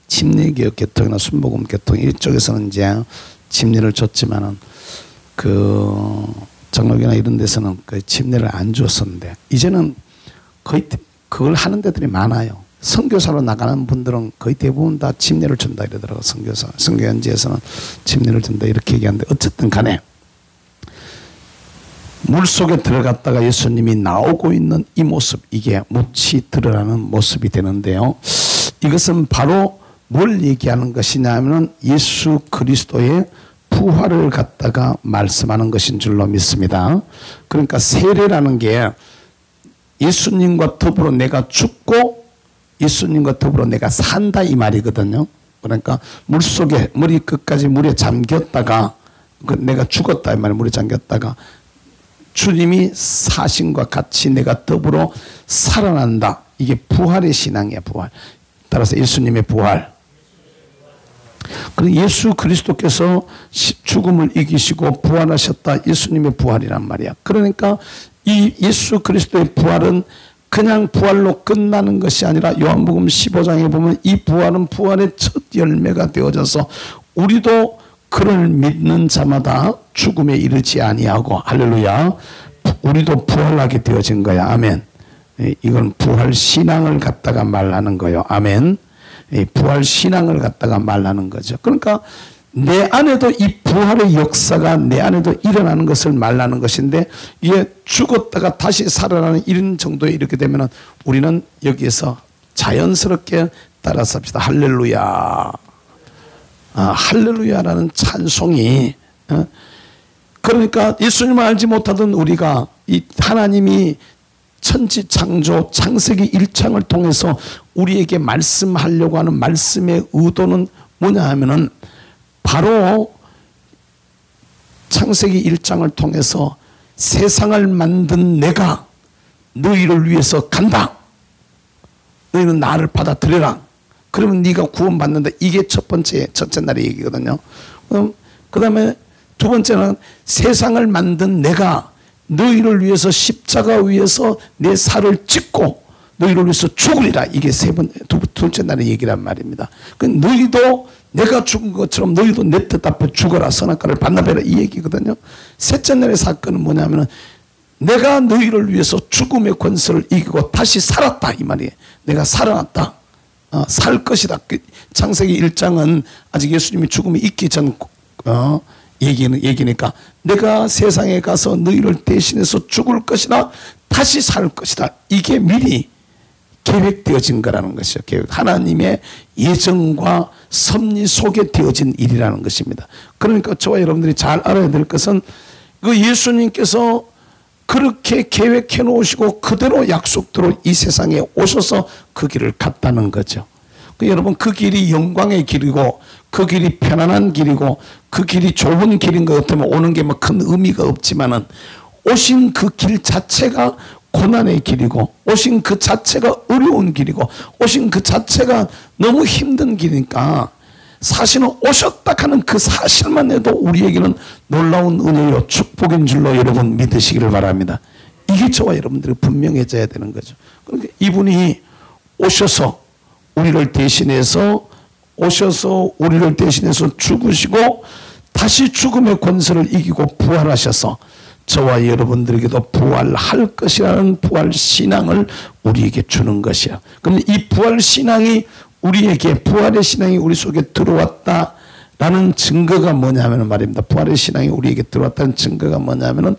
침례교육 개통이나 순복음 개통 이쪽에서는 이제 침례를 줬지만은 그 장로교나 이런 데서는 그 침례를 안 줬었는데 이제는 거의 그걸 하는 데들이 많아요. 선교사로 나가는 분들은 거의 대부분 다 침례를 준다 이러더라고. 선교연지에서는 침례를 준다 이렇게 얘기하는데 어쨌든 간에 물속에 들어갔다가 예수님이 나오고 있는 이 모습, 이게 묻이 드러나는 모습이 되는데요. 이것은 바로 뭘 얘기하는 것이냐 하면 예수 그리스도의 부활을 갖다가 말씀하는 것인 줄로 믿습니다. 그러니까 세례라는 게 예수님과 더불어 내가 죽고 예수님과 더불어 내가 산다 이 말이거든요. 그러니까 물속에 머리 끝까지 물에 잠겼다가 내가 죽었다 이 말이에요. 물에 잠겼다가 주님이 사신과 같이 내가 더불어 살아난다. 이게 부활의 신앙이야. 부활. 따라서 예수님의 부활. 그리고 예수 그리스도께서 죽음을 이기시고 부활하셨다. 예수님의 부활이란 말이야. 그러니까 이 예수 그리스도의 부활은 그냥 부활로 끝나는 것이 아니라 요한복음 15장에 보면 이 부활은 부활의 첫 열매가 되어져서 우리도 그를 믿는 자마다 죽음에 이르지 아니하고 할렐루야 우리도 부활하게 되어진 거야. 아멘. 이건 부활 신앙을 갖다가 말하는 거예요. 아멘. 부활 신앙을 갖다가 말하는 거죠. 그러니까 내 안에도 이 부활의 역사가 내 안에도 일어나는 것을 말하는 것인데 이게 죽었다가 다시 살아나는 이런 정도에 이렇게 되면 우리는 여기에서 자연스럽게 따라 삽시다. 할렐루야. 할렐루야라는 찬송이 그러니까 예수님을 알지 못하던 우리가 이 하나님이 천지 창조 창세기 1장을 통해서 우리에게 말씀하려고 하는 말씀의 의도는 뭐냐 하면은 바로 창세기 1장을 통해서 세상을 만든 내가 너희를 위해서 간다. 너희는 나를 받아들여라. 그러면 네가 구원받는다. 이게 첫째 날의 얘기거든요. 그 다음에 두 번째는 세상을 만든 내가 너희를 위해서 십자가 위에서 내 살을 찢고 너희를 위해서 죽으리라. 이게 둘째 날의 얘기란 말입니다. 너희도 내가 죽은 것처럼 너희도 내 뜻 앞에 죽어라. 선악과를 반납해라. 이 얘기거든요. 셋째 날의 사건은 뭐냐면은 내가 너희를 위해서 죽음의 권세를 이기고 다시 살았다. 이 말이에요. 내가 살아났다. 살 것이다. 창세기 1장은 아직 예수님이 죽음이 있기 전 얘기니까 내가 세상에 가서 너희를 대신해서 죽을 것이다. 다시 살 것이다. 이게 미리 계획되어진 거라는 것이죠. 하나님의 예정과 섭리 속에 되어진 일이라는 것입니다. 그러니까 저와 여러분들이 잘 알아야 될 것은 그 예수님께서 그렇게 계획해 놓으시고 그대로 약속대로 이 세상에 오셔서 그 길을 갔다는 거죠. 여러분 그 길이 영광의 길이고 그 길이 편안한 길이고 그 길이 좋은 길인 것 같으면 오는 게 뭐 큰 의미가 없지만은 오신 그 길 자체가 고난의 길이고 오신 그 자체가 어려운 길이고 오신 그 자체가 너무 힘든 길이니까 사실은 오셨다 하는 그 사실만 해도 우리에게는 놀라운 은혜요 축복인 줄로 여러분 믿으시기를 바랍니다. 이게 저와 여러분들이 분명해져야 되는 거죠. 그러니까 이분이 오셔서 우리를 대신해서 죽으시고 다시 죽음의 권세를 이기고 부활하셔서 저와 여러분들에게도 부활할 것이라는 부활 신앙을 우리에게 주는 것이야. 그럼 이 부활 신앙이 부활의 신앙이 우리 속에 들어왔다라는 증거가 뭐냐면 말입니다. 부활의 신앙이 우리에게 들어왔다는 증거가 뭐냐면은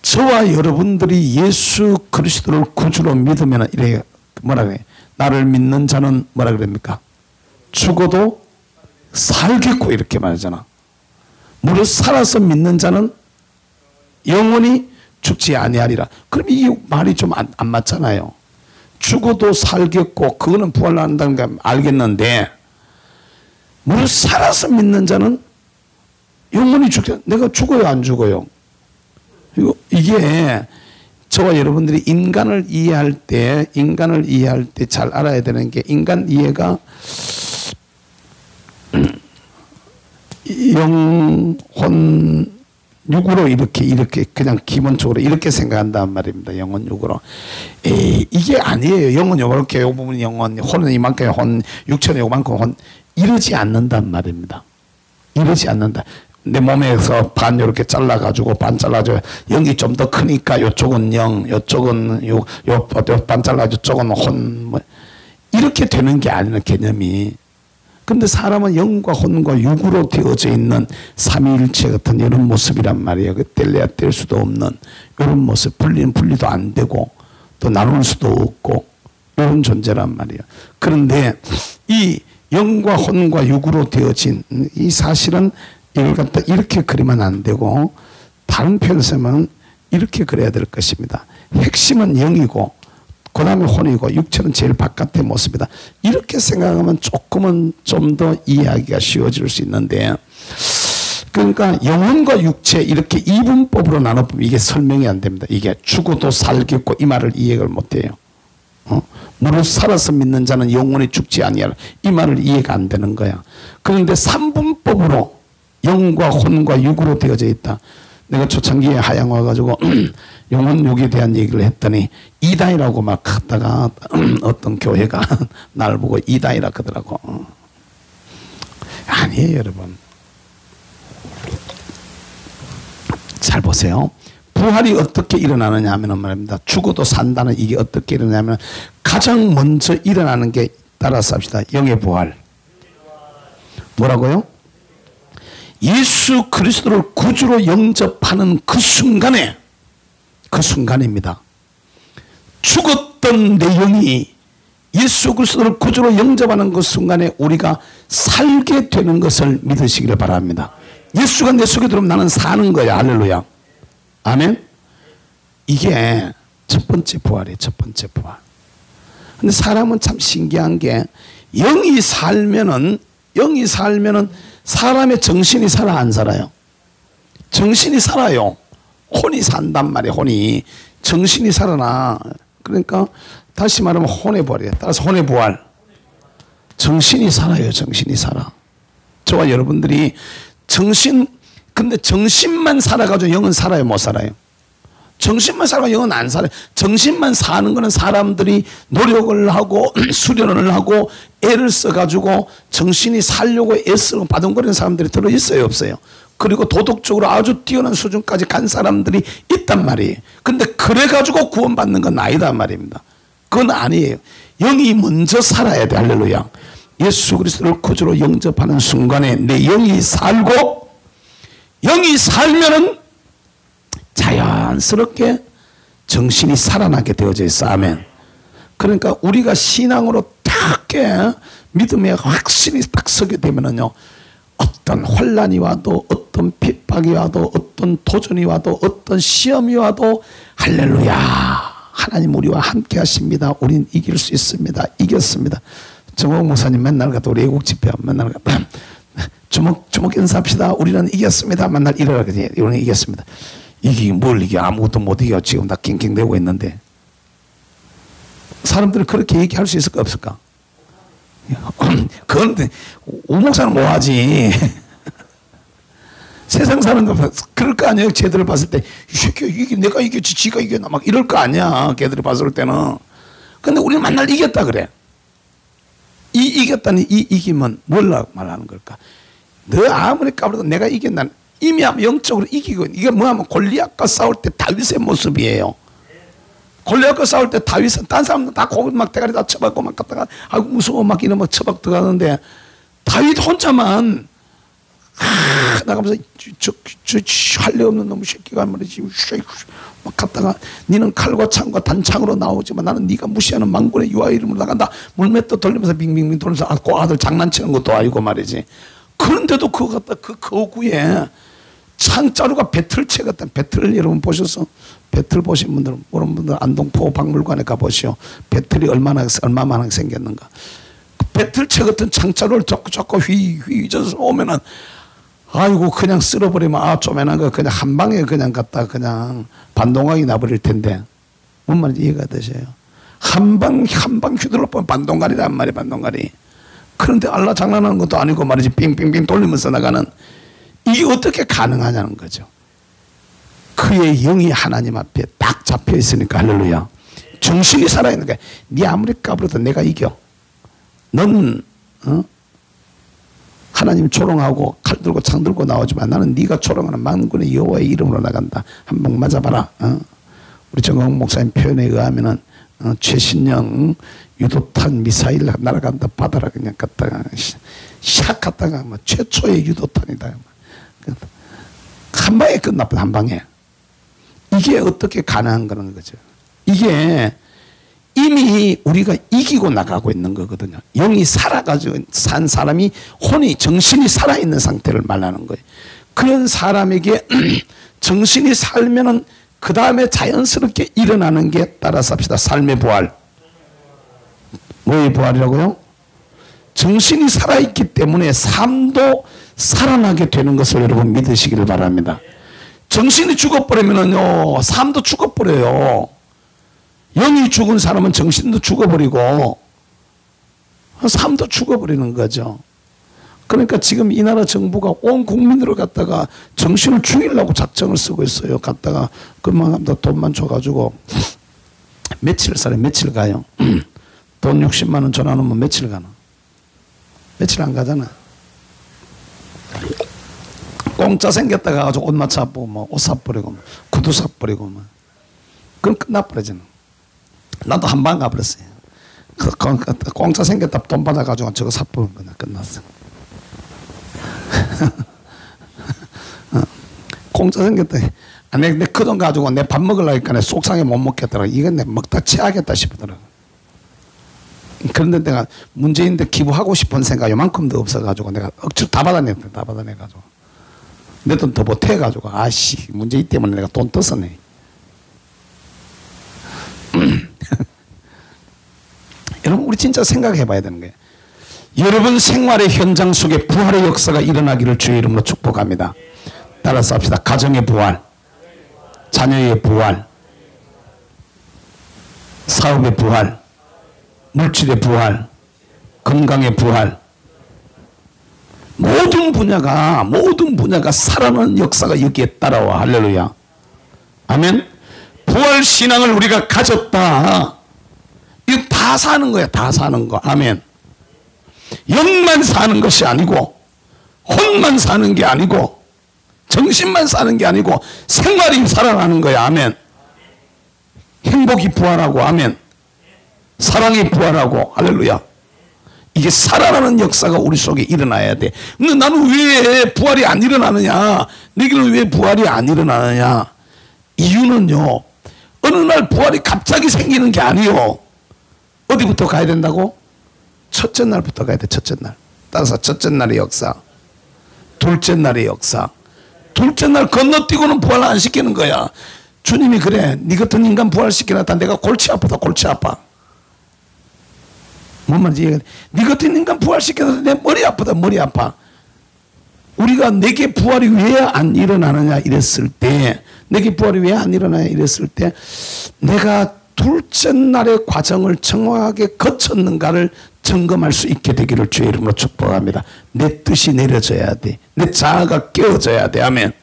저와 여러분들이 예수 그리스도를 구주로 믿으면 이래 뭐라 그래? 나를 믿는 자는 뭐라 그럽니까? 죽어도 살겠고 이렇게 말하잖아. 무릇 살아서 믿는 자는 영원히 죽지 아니하리라. 그럼 이게 말이 좀 안 맞잖아요. 죽어도 살겠고 그거는 부활한다는 거 알겠는데 무릇 살아서 믿는 자는 영원히 죽지. 내가 죽어요 안 죽어요? 이게 저와 여러분들이 인간을 이해할 때 잘 알아야 되는 게 인간 이해가 영혼 육으로 이렇게 그냥 기본적으로 이렇게 생각한단 말입니다. 영혼 육으로. 이게 아니에요. 영혼 요렇게 요 부분 영혼, 혼은 이만큼 혼, 육체는 요만큼 혼 이러지 않는단 말입니다. 이러지 않는다. 내 몸에서 반 이렇게 잘라가지고 반 잘라줘. 영이 좀 더 크니까 요쪽은 영, 요쪽은 요 반 잘라줘. 저쪽은 혼 뭐 이렇게 되는 게 아니는 개념이. 근데 사람은 영과 혼과 육으로 되어져 있는 삼위일체 같은 이런 모습이란 말이에요. 뗄래야 뗄 수도 없는 이런 모습. 분리도 안 되고 또 나눌 수도 없고 이런 존재란 말이에요. 그런데 이 영과 혼과 육으로 되어진 이 사실은 이걸 갖다 이렇게 그리면 안 되고 다른 표현을 쓰면 이렇게 그려야 될 것입니다. 핵심은 영이고 그 다음에 혼이고 육체는 제일 바깥의 모습이다. 이렇게 생각하면 조금은 좀 더 이해하기가 쉬워질 수 있는데, 그러니까 영혼과 육체 이렇게 이분법으로 나눠보면 이게 설명이 안 됩니다. 이게 죽어도 살겠고 이 말을 이해를 못해요. 무릇 살아서 믿는 자는 영원히 죽지 아니하라, 이 말을 이해가 안 되는 거야. 그런데 삼분법으로 영과 혼과 육으로 되어져 있다. 내가 초창기에 하양 와가지고 영혼 육에 대한 얘기를 했더니 이다이라고 막 하다가 어떤 교회가 날 보고 이다이라 그러더라고. 아니에요, 여러분. 잘 보세요. 부활이 어떻게 일어나느냐 하면 말입니다. 죽어도 산다는 이게 어떻게 일어나냐면 가장 먼저 일어나는 게, 따라서 합시다. 영의 부활. 뭐라고요? 예수 그리스도를 구주로 영접하는 그 순간에, 그 순간입니다. 죽었던 내 영이 예수 그리스도를 구주로 영접하는 그 순간에 우리가 살게 되는 것을 믿으시기를 바랍니다. 예수가 내 속에 들어오면 나는 사는 거야. 할렐루야. 아멘. 이게 첫 번째 부활이에요. 첫 번째 부활. 근데 사람은 참 신기한 게 영이 살면은 사람의 정신이 살아 안 살아요? 정신이 살아요. 혼이 산단 말이에요. 혼이. 정신이 살아나. 그러니까 다시 말하면 혼의 부활이에요. 따라서 혼의 부활. 정신이 살아요. 정신이 살아. 저와 여러분들이 근데 정신만 살아가지고 영은 살아요? 못 살아요? 정신만 살아가지고 영은 안 살아요. 정신만 사는 거는 사람들이 노력을 하고 수련을 하고 애를 써가지고 정신이 살려고 애쓰고 바둥거리는 사람들이 들어있어요? 없어요? 그리고 도덕적으로 아주 뛰어난 수준까지 간 사람들이 있단 말이에요. 근데 그래가지고 구원받는 건 아니다 말입니다. 그건 아니에요. 영이 먼저 살아야 돼. 할렐루야. 예수 그리스도를 구주로 영접하는 순간에 내 영이 살고, 영이 살면은 자연스럽게 정신이 살아나게 되어져 있어. 아멘. 그러니까 우리가 신앙으로 딱 믿음에 확실히 딱 서게 되면은요, 어떤 혼란이 와도, 어떤 핍박이 와도, 어떤 도전이 와도, 어떤 시험이 와도 할렐루야, 하나님 우리와 함께 하십니다. 우린 이길 수 있습니다. 이겼습니다. 정옥 목사님 맨날 갔다 우리 애국 집회 맨날 갔다 주먹 인사합시다. 우리는 이겼습니다. 맨날 이러라 그러지. 우리는 이겼습니다. 이게 뭘 이게 아무것도 못 이겨. 지금 다 낑낑대고 있는데. 사람들이 그렇게 얘기할 수 있을까 없을까? 그건 우 목사는 뭐하지. 세상 사는 거 그럴 거 아니에요. 쟤들을 봤을 때 이 새끼 이게 내가 이겼지 지가 이겼나 막 이럴 거 아니야. 걔들이 봤을 때는. 근데 우리는 맨날 이겼다 그래. 이겼다는 이 이기면 뭘 말하는 걸까? 너 아무리 까불어도 내가 이겼나, 이미 영적으로 이기고. 이게 뭐냐면 골리앗과 싸울 때 다윗의 모습이에요. 골리앗과 싸울 때 다윗은 딴 사람들 다 고기 막 대가리 다 쳐박고 막 갔다가 아이고 무서워 막 이러면 쳐박 들어가는데 다윗 혼자만 나가면서 저 할례 없는 놈의 새끼가 말이지 막 갔다가 니는 칼과 창과 단창으로 나오지만 나는 네가 무시하는 망군의 여호와 이름으로 나간다. 물맷도 돌리면서 빙빙빙 돌면서 그 아들 장난치는 것도 아니고 말이지. 그런데도 그거 갖다 그 거구에 창자루가 배틀채 같은, 배틀 여러분 보셔서 배틀 보신 분들은 그런 분들 안동포 박물관에 가보시오. 배틀이 얼마만하게 생겼는가. 그 배틀채 같은 창자루를 자꾸 휘져서 오면은 아이고 그냥 쓸어버리면 쪼매난 거 그냥 한 방에 그냥 갖다 그냥 반동강이 나버릴 텐데 뭔 말인지 이해가 되세요? 한 방 휘둘러 보면 반동갈이란 말이에요. 반동갈이. 그런데 알라 장난하는 것도 아니고 말이지. 빙빙빙 돌리면서 나가는. 이게 어떻게 가능하냐는 거죠. 그의 영이 하나님 앞에 딱 잡혀 있으니까. 할렐루야. 정신이 살아있는 거야. 네 아무리 까불어도 내가 이겨. 넌 하나님 조롱하고 칼 들고 창 들고 나오지만 나는 네가 조롱하는 만군의 여호와의 이름으로 나간다. 한 방 맞아봐라. 우리 정광 목사님 표현에 의하면은 최신형 유도탄 미사일 날아간다. 받아라 그냥 갔다가 샥 갔다가 뭐 최초의 유도탄이다. 한 방에 끝나버려. 한 방에. 이게 어떻게 가능한 거는 거죠. 이게 이 이미 우리가 이기고 나가고 있는 거거든요. 영이 살아가지고 산 사람이 혼이 정신이 살아있는 상태를 말하는 거예요. 그런 사람에게 정신이 살면은 그 다음에 자연스럽게 일어나는 게 따라서 합시다. 삶의 부활. 뭐의 부활이라고요? 정신이 살아있기 때문에 삶도 살아나게 되는 것을 여러분 믿으시기를 바랍니다. 정신이 죽어버리면은요, 삶도 죽어버려요. 영이 죽은 사람은 정신도 죽어버리고 삶도 죽어버리는 거죠. 그러니까 지금 이 나라 정부가 온 국민들을 갖다가 정신을 죽이려고 작정을 쓰고 있어요. 갖다가 그만큼 돈만 줘가지고 며칠 살아요. 며칠 가요. 돈 60만 원 전화놓으면 며칠 가나? 며칠 안 가잖아. 공짜 생겼다 가가지고 옷 맞춰보고 뭐 옷 사버리고 뭐 구두 사버리고 뭐 그럼 끝나버리잖아. 나도 한 번 가버렸어요. 공짜 생겼다 돈 받아가지고 저거 사버린 거나 끝났어. 공짜 생겼다. 내 그 돈 가지고 내 밥 먹으려니까 속상해 못 먹겠더라. 이건 내 먹다 체하겠다 싶더라고. 그런데 내가 문재인한테 기부하고 싶은 생각 요만큼도 없어가지고 내가 억지로 다 받아냈다. 다 받아내가지고 내 돈 더 못해가지고 아씨 문재인 때문에 내가 돈 떴었네. 여러분 우리 진짜 생각해 봐야 되는 거예요. 여러분 생활의 현장 속에 부활의 역사가 일어나기를 주의 이름으로 축복합니다. 따라서 합시다. 가정의 부활, 자녀의 부활, 사업의 부활, 물질의 부활, 건강의 부활, 모든 분야가 살아나는 역사가 여기에 따라와. 할렐루야. 아멘. 부활 신앙을 우리가 가졌다. 이거 다 사는 거야. 다 사는 거. 아멘. 영만 사는 것이 아니고 혼만 사는 게 아니고 정신만 사는 게 아니고 생활이 살아나는 거야. 아멘. 행복이 부활하고 아멘. 사랑이 부활하고 할렐루야. 이게 살아나는 역사가 우리 속에 일어나야 돼. 근데 나는 왜 부활이 안 일어나느냐? 너희는 왜 부활이 안 일어나느냐? 이유는요, 어느 날 부활이 갑자기 생기는 게 아니요. 어디부터 가야 된다고? 첫째 날부터 가야 돼. 첫째 날. 따라서 첫째 날의 역사, 둘째 날의 역사. 둘째 날 건너뛰고는 부활 안 시키는 거야. 주님이 그래. 네 같은 인간 부활시켜놨다. 내가 골치 아프다. 골치 아파. 뭔 말인지 네 같은 인간 부활시켜서 내 머리 아프다. 머리 아파. 우리가 내게 부활이 왜 안 일어나느냐 이랬을 때, 내게 부활이 왜 안 일어나냐 이랬을 때, 내가 둘째 날의 과정을 정확하게 거쳤는가를 점검할 수 있게 되기를 주의 이름으로 축복합니다. 내 뜻이 내려져야 돼. 내 자아가 깨어져야 돼. 아멘.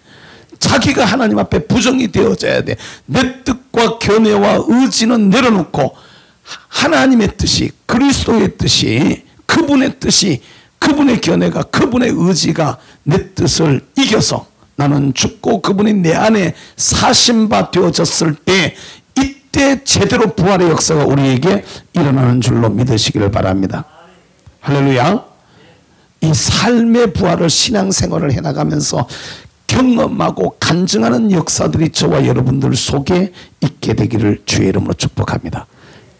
자기가 하나님 앞에 부정이 되어져야 돼. 내 뜻과 견해와 의지는 내려놓고 하나님의 뜻이, 그리스도의 뜻이, 그분의 뜻이, 그분의 견해가, 그분의 의지가 내 뜻을 이겨서 나는 죽고 그분이 내 안에 사신 바 되어졌을 때, 이때 제대로 부활의 역사가 우리에게 일어나는 줄로 믿으시기를 바랍니다. 할렐루야. 이 삶의 부활을 신앙생활을 해나가면서 경험하고 간증하는 역사들이 저와 여러분들 속에 있게 되기를 주의 이름으로 축복합니다.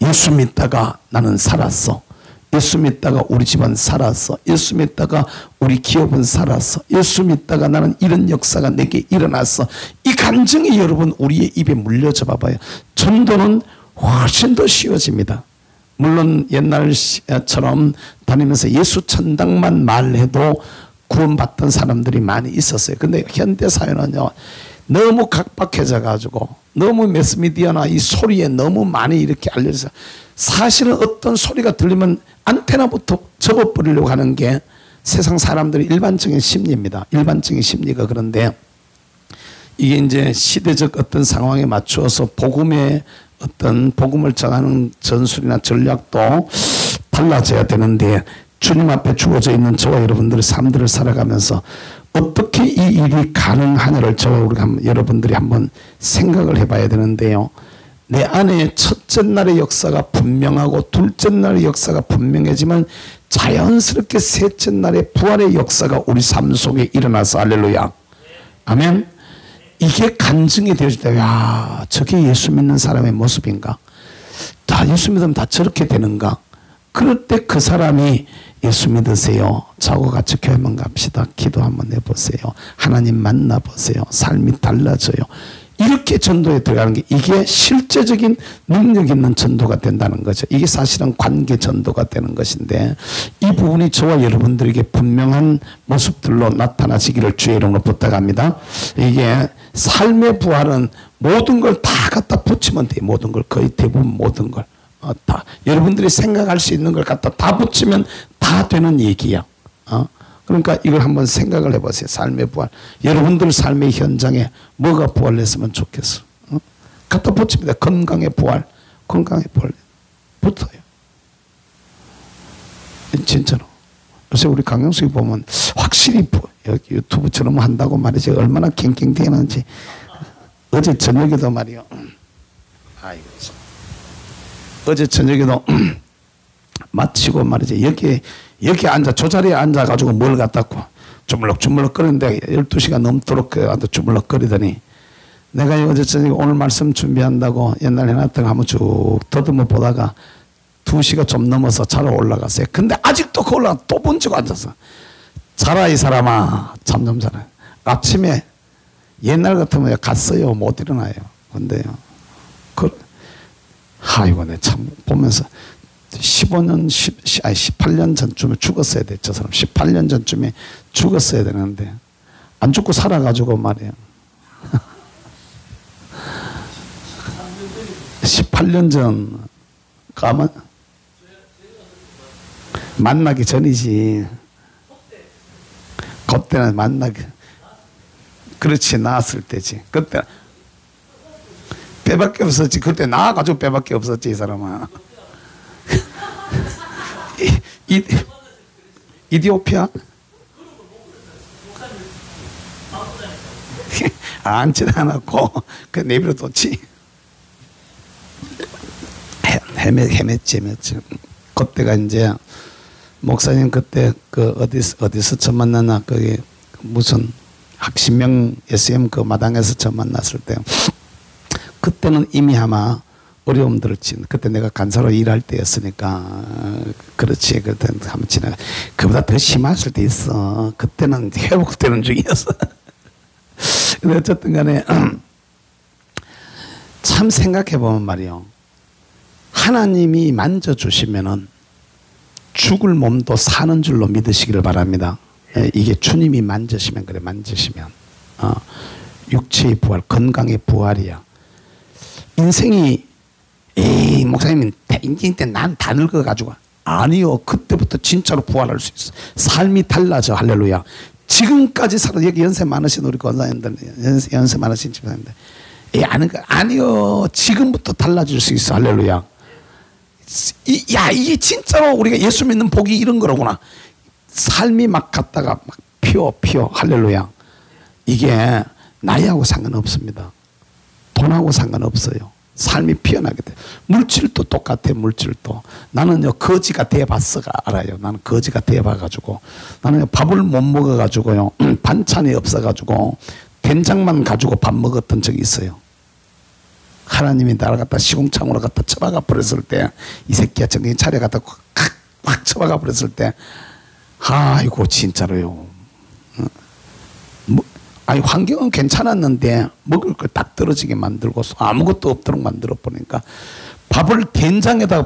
예수 믿다가 나는 살았어. 예수 믿다가 우리 집안 살았어. 예수 믿다가 우리 기업은 살았어. 예수 믿다가 나는 이런 역사가 내게 일어났어. 이 간증이 여러분 우리의 입에 물려져 봐봐요. 전도는 훨씬 더 쉬워집니다. 물론 옛날처럼 다니면서 예수 천당만 말해도 구원받던 사람들이 많이 있었어요. 근데 현대사회는요, 너무 각박해져 가지고 너무 매스미디어나 이 소리에 너무 많이 이렇게 알려져서 사실은 어떤 소리가 들리면 안테나부터 접어버리려고 하는 게 세상 사람들의 일반적인 심리입니다. 일반적인 심리가. 그런데 이게 이제 시대적 어떤 상황에 맞추어서 복음의 어떤 복음을 전하는 전술이나 전략도 달라져야 되는데, 주님 앞에 주어져 있는 저와 여러분들의 삶들을 살아가면서 어떻게 이 일이 가능하냐를 여러분들이 한번 생각을 해봐야 되는데요. 내 안에 첫째 날의 역사가 분명하고 둘째 날의 역사가 분명해지만 자연스럽게 셋째 날의 부활의 역사가 우리 삶 속에 일어나서 할렐루야. 아멘. 이게 간증이 되어질 때, 야, 저게 예수 믿는 사람의 모습인가? 다 예수 믿으면 다 저렇게 되는가? 그럴 때 그 사람이 예수 믿으세요. 저하고 같이 교회만 갑시다. 기도 한번 해보세요. 하나님 만나보세요. 삶이 달라져요. 이렇게 전도에 들어가는 게 이게 실제적인 능력 있는 전도가 된다는 거죠. 이게 사실은 관계 전도가 되는 것인데 이 부분이 저와 여러분들에게 분명한 모습들로 나타나시기를 주의 이름으로 부탁합니다. 이게 삶의 부활은 모든 걸 다 갖다 붙이면 돼요. 모든 걸 거의 대부분 모든 걸 다 여러분들이 생각할 수 있는 걸 갖다 다 붙이면 다 되는 얘기야. 그러니까 이걸 한번 생각을 해보세요. 삶의 부활. 여러분들 삶의 현장에 뭐가 부활했으면 좋겠어? 갖다 붙입니다. 건강의 부활. 건강의 부활. 붙어요. 진짜로. 요새 우리 강영숙이 보면 확실히 여기 유튜브처럼 한다고 말이지 얼마나 갱갱대는지. 어제 저녁에도 말이요. 아이고 참. 어제 저녁에도 마치고 말이지 여기 앉아 저 자리에 앉아가지고 뭘 갖다 주물럭주물럭 거리는데 12시간 넘도록 앉아 주물럭거리더니 내가 어제 저녁에 오늘 말씀 준비한다고 옛날 해놨던 거 한번 쭉 더듬어 보다가 2시가 좀 넘어서 자러 올라갔어요. 근데 아직도 그 올라가 또 번지고 앉았어. 자라 이 사람아. 잠 좀 자라. 아침에 옛날 같으면 갔어요. 못 일어나요. 근데요. 아이고, 내 참 보면서 18년 전쯤에 죽었어야 돼. 저 사람 18년 전쯤에 죽었어야 되는데 안 죽고 살아가지고 말이에요. 18년 전 가면 만나기 전이지. 그때는 만나기 그렇지 나았을 때지. 그때 빼밖에 없었지. 그때 나와가지고 빼밖에 없었지 이 사람아. 이디오피아? 앉지도 않았고 그 내버려뒀지. 헤맸지. 그때가 이제 목사님 그때 그 어디서 처음 만나나 거기 무슨 학신명 SM 그 마당에서 처음 만났을 때 그때는 이미 아마 어려움들을 그때 내가 간사로 일할 때였으니까 그렇지. 그때 한번 지나가 그보다 더 심했을 때 있어. 그때는 회복되는 중이었어. 근데 어쨌든 간에 참 생각해보면 말이요. 하나님이 만져주시면은 죽을 몸도 사는 줄로 믿으시기를 바랍니다. 이게 주님이 만지시면 그래. 만지시면 육체의 부활, 건강의 부활이야. 인생이 에이 목사님 인생 때 난 다 늙어가지고 아니요. 그때부터 진짜로 부활할 수 있어. 삶이 달라져. 할렐루야. 지금까지 살아 여기 연세 많으신 우리 권사님들 연세 많으신 집사님들 아니요. 지금부터 달라질 수 있어. 할렐루야. 이게 진짜로 우리가 예수 믿는 복이 이런 거로구나. 삶이 막 갔다가 막 피어 할렐루야. 이게 나이하고 상관없습니다. 돈하고 상관없어요. 삶이 피어나게 돼. 물질도 똑같아. 물질도 나는요 거지가 돼봤어가 알아요. 나는 거지가 돼봐가지고 나는 밥을 못 먹어가지고요 반찬이 없어가지고 된장만 가지고 밥 먹었던 적이 있어요. 하나님이 나를 갖다 시궁창으로 갖다 쳐박아 버렸을 때 이 새끼야 정신 차려 갖다 확 쳐박아 버렸을 때 아이고 진짜로요. 아니 환경은 괜찮았는데 먹을 걸 딱 떨어지게 만들고 아무것도 없도록 만들어 보니까 밥을 된장에다가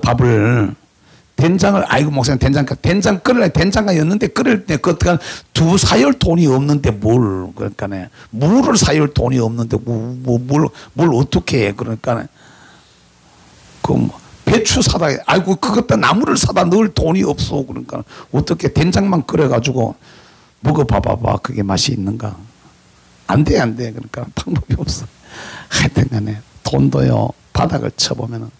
된장을 아이고 목사님 된장 끓일래 된장가였는데 끓일 때 그때가 두 사열 돈이 없는데 뭘 그러니까네 물을 사열 돈이 없는데 뭘 어떻게 해 그러니까네 그 배추 사다 아이고 그것도 나무를 사다 넣을 돈이 없어 그러니까 어떻게 된장만 끓여가지고 먹어봐봐 그게 맛이 있는가? 안 돼. 그러니까 방법이 없어. 하여튼 간에 돈도요 바닥을 쳐보면은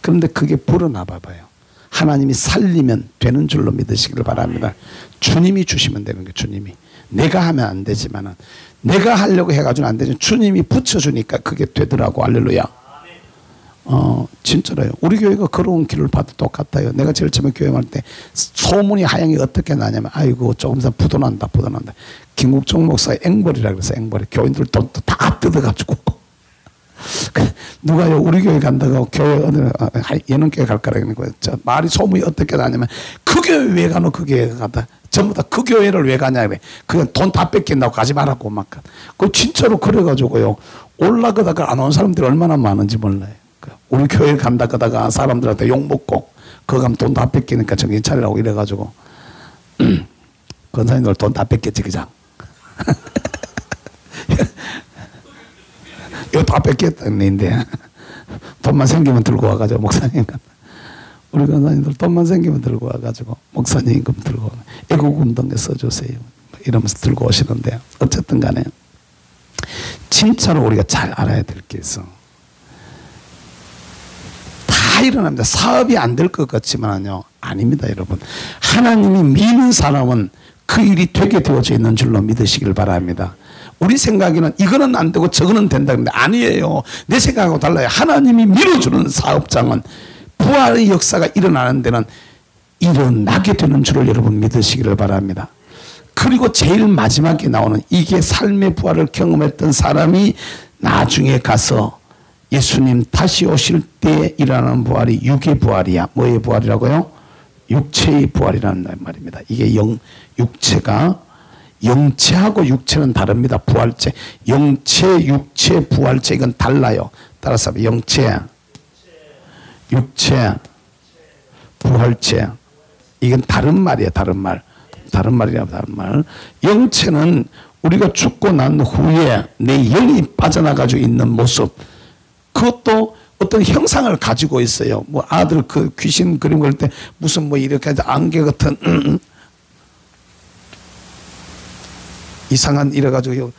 그런데 그게 불어나 봐봐요. 하나님이 살리면 되는 줄로 믿으시기를 바랍니다. 주님이 주시면 되는 거예요. 주님이. 내가 하면 안 되지만은 내가 하려고 해가지고는 안 되지만 주님이 붙여주니까 그게 되더라고. 할렐루야. 진짜로요. 우리 교회가 걸어온 길을 봐도 똑같아요. 내가 제일 처음에 교회 갈 때 소문이 하영이 어떻게 나냐면 아이고 조금 있으면 부도난다. 김국종 목사의 앵벌이라 그래서 앵벌이 교인들 돈도 다 뜯어가지고 누가요 우리 교회 간다고 교회 예능교회 갈 거라 그러는 거예요. 말이 소문이 어떻게 나냐면 그 교회 왜 가노 그 교회 가다 전부 다 그 교회를 왜 가냐 그래. 그건 돈 다 뺏긴다고 가지 말라고 막. 그 진짜로 그래가지고요 올라가다가 안 온 사람들이 얼마나 많은지 몰라요. 우리 교회 간다 가다가 사람들한테 욕 먹고 그거 가면 돈 다 뺏기니까 정신 차리라고 이래가지고 권사님들 돈 다 뺏겼지 그냥. 이거 다 뺏겼다는 얘기인데 돈만 생기면 들고 와가지고 목사님 우리 권사님들 돈만 생기면 들고 와가지고 목사님 금 들고 애국운동에 써주세요 이러면서 들고 오시는데 어쨌든 간에 진짜로 우리가 잘 알아야 될 게 있어. 다 일어납니다. 사업이 안 될 것 같지만요 아닙니다 여러분. 하나님이 믿는 사람은 그 일이 되게 되어져 있는 줄로 믿으시길 바랍니다. 우리 생각에는 이거는 안 되고 저거는 된다는데 아니에요. 내 생각하고 달라요. 하나님이 밀어주는 사업장은 부활의 역사가 일어나는 데는 일어나게 되는 줄을 여러분 믿으시기를 바랍니다. 그리고 제일 마지막에 나오는 이게 삶의 부활을 경험했던 사람이 나중에 가서 예수님 다시 오실 때 일어나는 부활이 육의 부활이야. 뭐의 부활이라고요? 육체의 부활이라는 말입니다. 이게 육체가 영체하고 육체는 다릅니다. 부활체. 영체, 육체, 부활체 이건 달라요. 따라서 영체, 육체, 부활체 이건 다른 말이에요. 다른 말. 다른 말이야. 다른 말. 영체는 우리가 죽고 난 후에 내 영이 빠져나가지고 있는 모습 그것도 어떤 형상을 가지고 있어요. 뭐 아들 그 귀신 그림 그릴 때 무슨 뭐 이렇게 안개 같은 이상한 이래가지고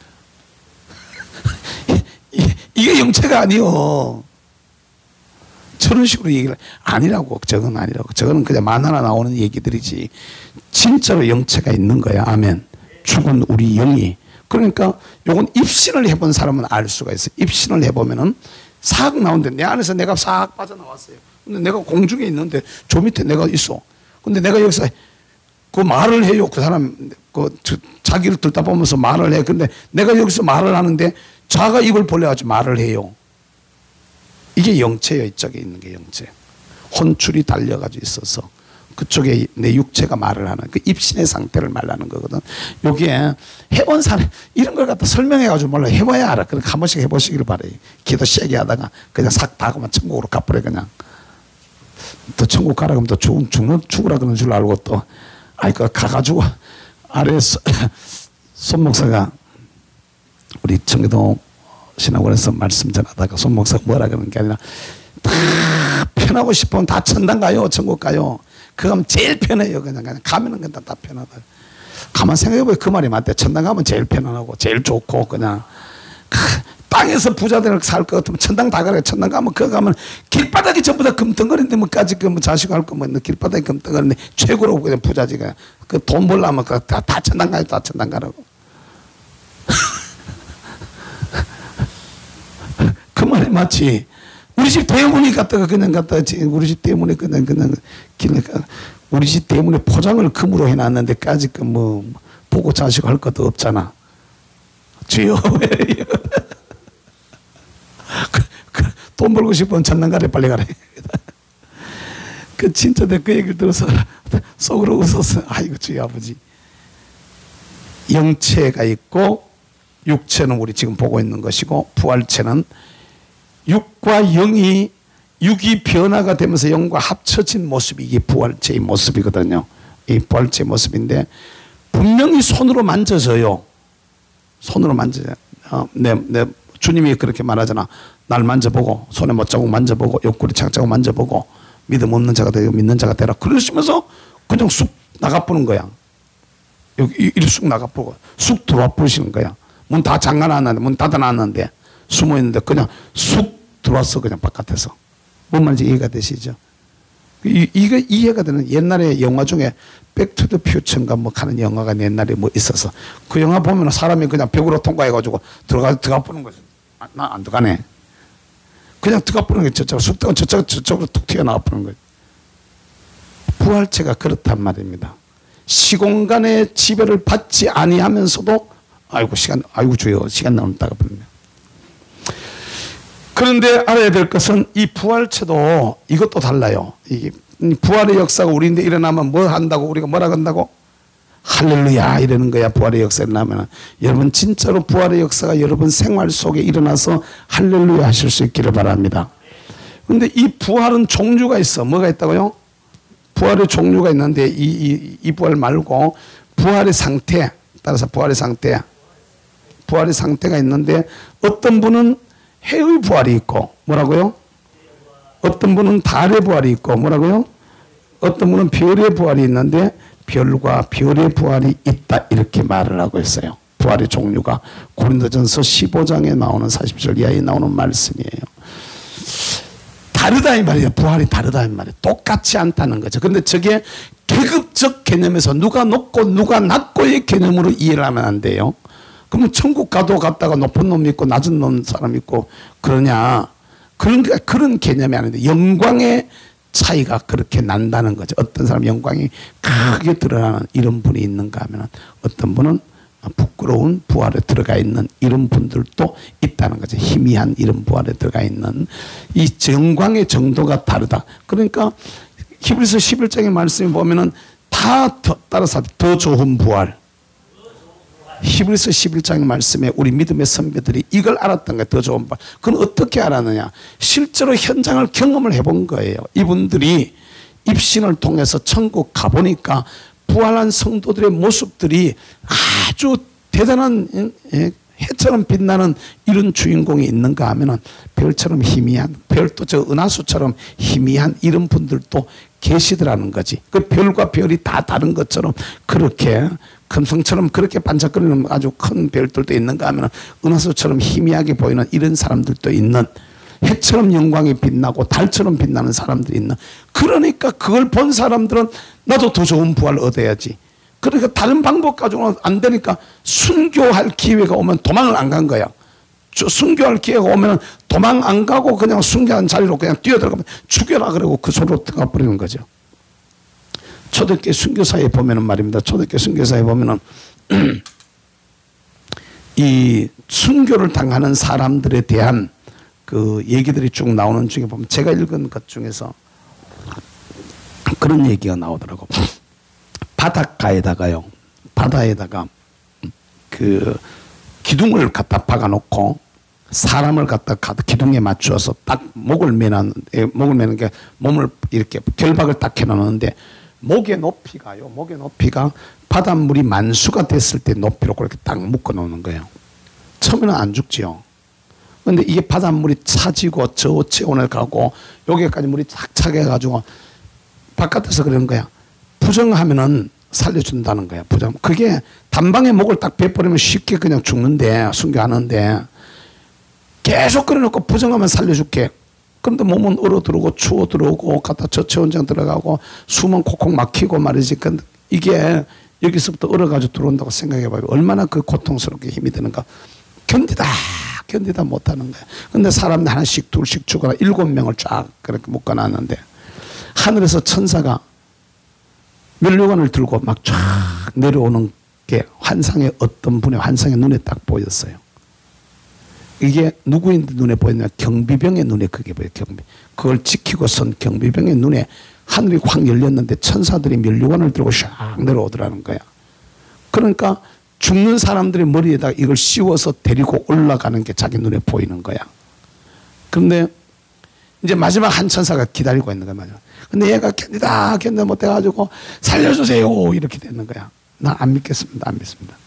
이게 영체가 아니요. 저런 식으로 얘기를 아니라고. 저건 아니라고. 저거는 그냥 만화나 나오는 얘기들이지. 진짜로 영체가 있는 거야. 아멘. 죽은 우리 영이. 그러니까 요건 입신을 해본 사람은 알 수가 있어요. 입신을 해보면은 싹 나오는데 내 안에서 내가 싹 빠져나왔어요. 근데 내가 공중에 있는데 저 밑에 내가 있어. 근데 내가 여기서 그 말을 해요. 그 사람 자기를 들다 보면서 말을 해. 근데 내가 여기서 말을 하는데 자가 입을 벌려가지고 말을 해요. 이게 영체예요. 이쪽에 있는 게 영체. 혼줄이 달려가지고 있어서 그쪽에 내 육체가 말을 하는 그 입신의 상태를 말하는 거거든. 여기에 해본 사람 이런 걸 갖다 설명해가지고 몰라. 해봐야 알아. 그러니까 한 번씩 해보시길 바래요. 기도 세게 하다가 그냥 싹 다 하고만 천국으로 가버려. 그냥 또 천국 가라 그러면 또 죽으라 그러는 줄 알고 또 그 가가지고 아래 손 목사가 우리 청교도 신학원에서 말씀 전하다가 손 목사가 뭐라 그러는 게 아니라 다 편하고 싶으면 다 천당 가요. 천국 가요. 그거 하면 제일 편해요. 그냥 가면은 그냥 다 편하다. 가만 생각해보면 그 말이 맞대. 천당 가면 제일 편안하고 제일 좋고 그냥 땅에서 부자들 살 것 같으면 천당 다 가래. 천당 가면 그거 가면 길바닥이 전부 다 금덩어리인데 뭐까지 그 뭐 자식 할 거 뭐 길바닥이 금덩어리인데 최고로 그냥 부자지가 그 돈 벌려면 다 천당 가요. 다 천당 가라고. 그 말이 맞지. 우리 집 대문이 갔다가 그냥 우리 집 대문에 그냥 길에 우리 집 대문에 포장을 금으로 해놨는데까지 그 뭐 보고 자식 할 것도 없잖아. 주여 왜 돈 벌고 싶으면 천당 가래 빨리 가래. 그 진짜 내가 그 얘기를 들어서 속으로 웃었어. 아이고 주여 아버지. 영체가 있고 육체는 우리 지금 보고 있는 것이고 부활체는 육과 영이 육이 변화가 되면서 영과 합쳐진 모습이 이게 부활체의 모습이거든요. 이 부활체의 모습인데 분명히 손으로 만져져요. 손으로 만져져요. 내 주님이 그렇게 말하잖아. 날 만져보고 손에 못자국 만져보고 옆구리 착자국 만져보고 믿음 없는 자가 되고 믿는 자가 되라. 그러시면서 그냥 쑥 나가보는 거야. 여기 이리 쑥 나가보고 쑥 들어와 버리시는 거야. 문 다 잠가놨는데 문 닫아놨는데 숨어있는데 그냥 쑥 들어왔어. 그냥 바깥에서. 뭔 말인지 이해가 되시죠? 이거 이해가 되는 옛날에 영화 중에 백투더 퓨처인가 뭐 하는 영화가 옛날에 뭐 있어서 그 영화 보면 사람이 그냥 벽으로 통과해가지고 들어가 보는 거죠. 나 안 들어가네. 그냥 들어가 보는 게 저쪽으로 쑥 저쪽으로 툭 튀어나와 보는 거예요. 부활체가 그렇단 말입니다. 시공간의 지배를 받지 아니하면서도 아이고 주여 시간 넘다가 보면 그런데 알아야 될 것은 이 부활체도 이것도 달라요. 이게 부활의 역사가 우리인데 일어나면 뭐 한다고 우리가 뭐라 한다고? 할렐루야 이러는 거야. 부활의 역사가 일어나면. 여러분 진짜로 부활의 역사가 여러분 생활 속에 일어나서 할렐루야 하실 수 있기를 바랍니다. 그런데 이 부활은 종류가 있어. 뭐가 있다고요? 부활의 종류가 있는데 이 부활 말고 부활의 상태, 따라서 부활의 상태가 있는데 어떤 분은 해의 부활이 있고 뭐라고요? 어떤 분은 달의 부활이 있고 뭐라고요? 어떤 분은 별의 부활이 있는데 별과 별의 부활이 있다 이렇게 말을 하고 있어요. 부활의 종류가 고린도전서 15장에 나오는 40절 이하에 나오는 말씀이에요. 다르다 이 말이에요. 부활이 다르다 이 말이에요. 똑같지 않다는 거죠. 그런데 저게 계급적 개념에서 누가 높고 누가 낮고의 개념으로 이해를 하면 안 돼요. 그러면 천국 가도 갔다가 높은 놈 있고 낮은 놈 사람 있고 그러냐. 그런 개념이 아닌데 영광의 차이가 그렇게 난다는 거죠. 어떤 사람 영광이 크게 드러나는 이런 분이 있는가 하면 어떤 분은 부끄러운 부활에 들어가 있는 이런 분들도 있다는 거죠. 희미한 이런 부활에 들어가 있는 이 영광의 정도가 다르다. 그러니까 히브리서 11장의 말씀에 보면은 다 따라서 더 좋은 부활. 히브리서 11장의 말씀에 우리 믿음의 선배들이 이걸 알았던 거예요. 더 좋은 부활. 그건 어떻게 알았느냐. 실제로 현장을 경험을 해본 거예요. 이분들이 입신을 통해서 천국 가보니까 부활한 성도들의 모습들이 아주 대단한 해처럼 빛나는 이런 주인공이 있는가 하면은 별처럼 희미한, 별도 저 은하수처럼 희미한 이런 분들도 계시더라는 거지. 그 별과 별이 다 다른 것처럼 그렇게 금성처럼 그렇게 반짝거리는 아주 큰 별들도 있는가 하면 은하수처럼 희미하게 보이는 이런 사람들도 있는, 해처럼 영광이 빛나고 달처럼 빛나는 사람들이 있는. 그러니까 그걸 본 사람들은 나도 더 좋은 부활을 얻어야지. 그러니까 다른 방법 가지고는 안 되니까 순교할 기회가 오면 도망을 안 간 거야. 순교할 기회가 오면 도망 안 가고 그냥 순교한 자리로 그냥 뛰어들어가면 죽여라 그러고 그 소리로 들어가 버리는 거죠. 초대교회 순교사에 보면은 말입니다. 초대교회 순교사에 보면은 이 순교를 당하는 사람들에 대한 그 얘기들이 쭉 나오는 중에 보면 제가 읽은 것 중에서 그런 얘기가 나오더라고. 바닷가에다가요, 바다에다가 그 기둥을 갖다 박아놓고 사람을 갖다 기둥에 맞추어서 딱 목을 매는 게 몸을 이렇게 결박을 딱 해놓는데 목의 높이가요, 목의 높이가 바닷물이 만수가 됐을 때 높이로 그렇게 딱 묶어 놓는 거예요. 처음에는 안 죽지요. 근데 이게 바닷물이 차지고 저체온을 가고 여기까지 물이 착 차게 해가지고 바깥에서 그러는 거야. 부정하면은 살려준다는 거야. 부정. 그게 단방에 목을 딱 베버리면 쉽게 그냥 죽는데, 순교하는데 계속 그래놓고 부정하면 살려줄게. 그런데 몸은 얼어 들어오고 추워 들어오고 갖다 저체온증 들어가고 숨은 콕콕 막히고 말이지. 근데 이게 여기서부터 얼어가지고 들어온다고 생각해봐요. 얼마나 그 고통스럽게 힘이 드는가. 견디다 못하는 거야. 근데 사람들 하나씩 둘씩 죽거나 7명을 쫙 그렇게 묶어놨는데 하늘에서 천사가 면류관을 들고 막 쫙 내려오는 게 환상의 어떤 분의 환상의 눈에 딱 보였어요. 이게 누구인데 눈에 보였냐? 경비병의 눈에 그게 보여요. 그걸 지키고 선 경비병의 눈에 하늘이 확 열렸는데 천사들이 면류관을 들고 샥 내려오더라는 거야. 그러니까 죽는 사람들의 머리에다 이걸 씌워서 데리고 올라가는 게 자기 눈에 보이는 거야. 그런데 이제 마지막 한 천사가 기다리고 있는 거야. 근데 얘가 견디다 못해가지고 살려주세요 이렇게 되는 거야. 나 안 믿겠습니다. 안 믿습니다.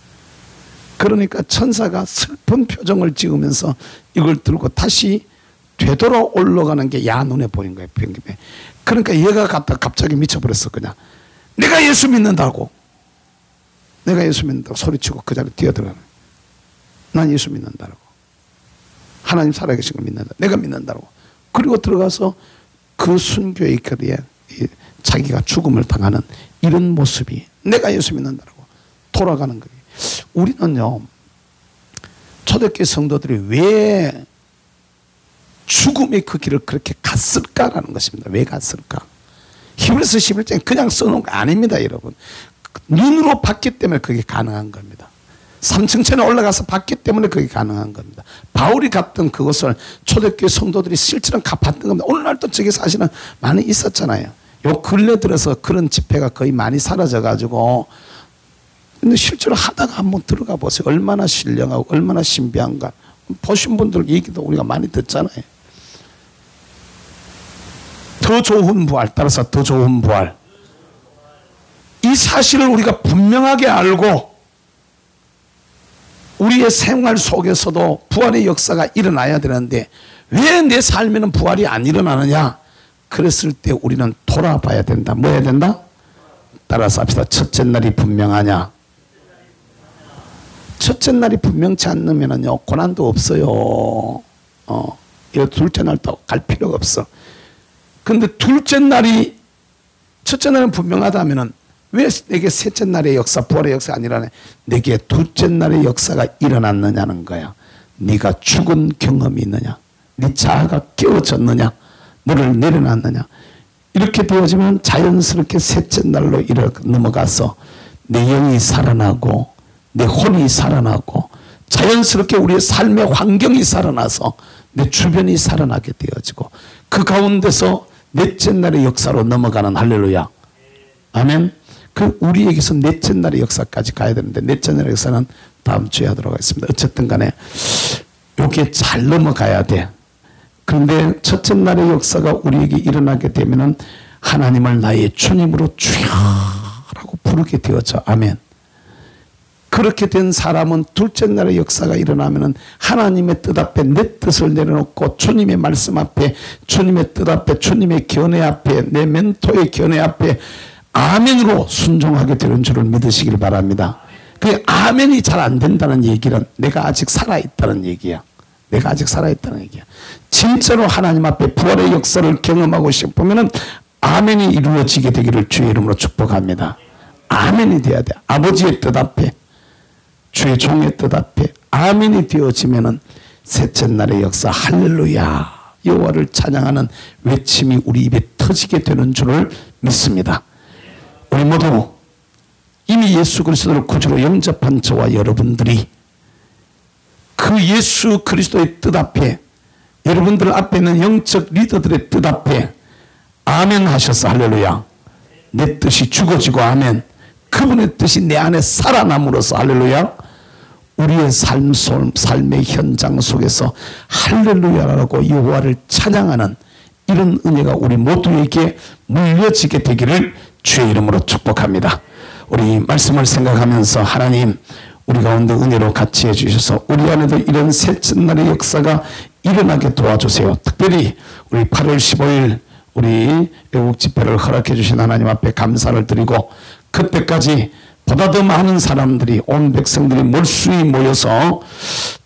그러니까 천사가 슬픈 표정을 지으면서 이걸 들고 다시 되돌아 올라가는 게 야 눈에 보인 거예요. 그러니까 얘가 갑자기 미쳐버렸어. 그냥 내가 예수 믿는다고 소리치고 그 자리에 뛰어들어가는 거예요. 난 예수 믿는다고. 하나님 살아계신 걸 믿는다. 내가 믿는다고. 그리고 들어가서 그 순교의 거리에 자기가 죽음을 당하는 이런 모습이 내가 예수 믿는다고 돌아가는 거예요. 우리는요, 초대교회 성도들이 왜 죽음의 그 길을 그렇게 갔을까라는 것입니다. 왜 갔을까? 히브리서 11장에 그냥 써놓은 거 아닙니다, 여러분. 눈으로 봤기 때문에 그게 가능한 겁니다. 3층천에 올라가서 봤기 때문에 그게 가능한 겁니다. 바울이 갔던 그곳을 초대교회 성도들이 실제로 가봤던 겁니다. 오늘날도 저기 사실은 많이 있었잖아요. 요 근래 들어서 그런 집회가 거의 많이 사라져가지고, 근데 실제로 하다가 한번 들어가 보세요. 얼마나 신령하고 얼마나 신비한가. 보신 분들 얘기도 우리가 많이 듣잖아요. 더 좋은 부활, 따라서 더 좋은 부활. 이 사실을 우리가 분명하게 알고 우리의 생활 속에서도 부활의 역사가 일어나야 되는데 왜 내 삶에는 부활이 안 일어나느냐? 그랬을 때 우리는 돌아봐야 된다. 뭐 해야 된다? 따라서 합시다. 첫째 날이 분명하냐? 첫째 날이 분명치 않으면요 고난도 없어요. 둘째 날도 갈 필요가 없어. 근데 둘째 날이, 첫째 날은 분명하다면은 왜 내게 셋째 날의 역사, 부활의 역사가 아니라네? 내게 둘째 날의 역사가 일어났느냐는 거야. 네가 죽은 경험이 있느냐? 네 자아가 깨어졌느냐? 너를 내려놨느냐? 이렇게 되어지면 자연스럽게 셋째 날로 넘어가서 내 영이 살아나고 내 혼이 살아나고 자연스럽게 우리의 삶의 환경이 살아나서 내 주변이 살아나게 되어지고 그 가운데서 넷째 날의 역사로 넘어가는 할렐루야. 아멘. 그 우리에게서 넷째 날의 역사까지 가야 되는데 넷째 날의 역사는 다음 주에 하도록 하겠습니다. 어쨌든 간에 여기에 잘 넘어가야 돼. 그런데 첫째 날의 역사가 우리에게 일어나게 되면은 하나님을 나의 주님으로 주여라고 부르게 되어져. 아멘. 그렇게 된 사람은 둘째 날의 역사가 일어나면은 하나님의 뜻 앞에 내 뜻을 내려놓고 주님의 말씀 앞에, 주님의 뜻 앞에, 주님의 견해 앞에, 내 멘토의 견해 앞에 아멘으로 순종하게 되는 줄을 믿으시길 바랍니다. 그 아멘이 잘 안 된다는 얘기는 내가 아직 살아있다는 얘기야. 내가 아직 살아있다는 얘기야. 진짜로 하나님 앞에 부활의 역사를 경험하고 싶으면은 아멘이 이루어지게 되기를 주의 이름으로 축복합니다. 아멘이 돼야 돼. 아버지의 뜻 앞에, 주의 종의 뜻 앞에 아멘이 되어지면은 셋째 날의 역사 할렐루야 여호와를 찬양하는 외침이 우리 입에 터지게 되는 줄을 믿습니다. 우리 모두 이미 예수 그리스도를 구주로 영접한 저와 여러분들이 그 예수 그리스도의 뜻 앞에, 여러분들 앞에 있는 영적 리더들의 뜻 앞에 아멘 하셔서 할렐루야. 내 뜻이 죽어지고 아멘. 그분의 뜻이 내 안에 살아남으로써 할렐루야. 우리의 삶의 현장 속에서 할렐루야라고 여호와를 찬양하는 이런 은혜가 우리 모두에게 물려지게 되기를 주의 이름으로 축복합니다. 우리 말씀을 생각하면서 하나님 우리 가운데 은혜로 같이 해주셔서 우리 안에도 이런 셋째 날의 역사가 일어나게 도와주세요. 특별히 우리 8월 15일 우리 외국 집회를 허락해 주신 하나님 앞에 감사를 드리고 그때까지 보다 더 많은 사람들이, 온 백성들이 몰수히 모여서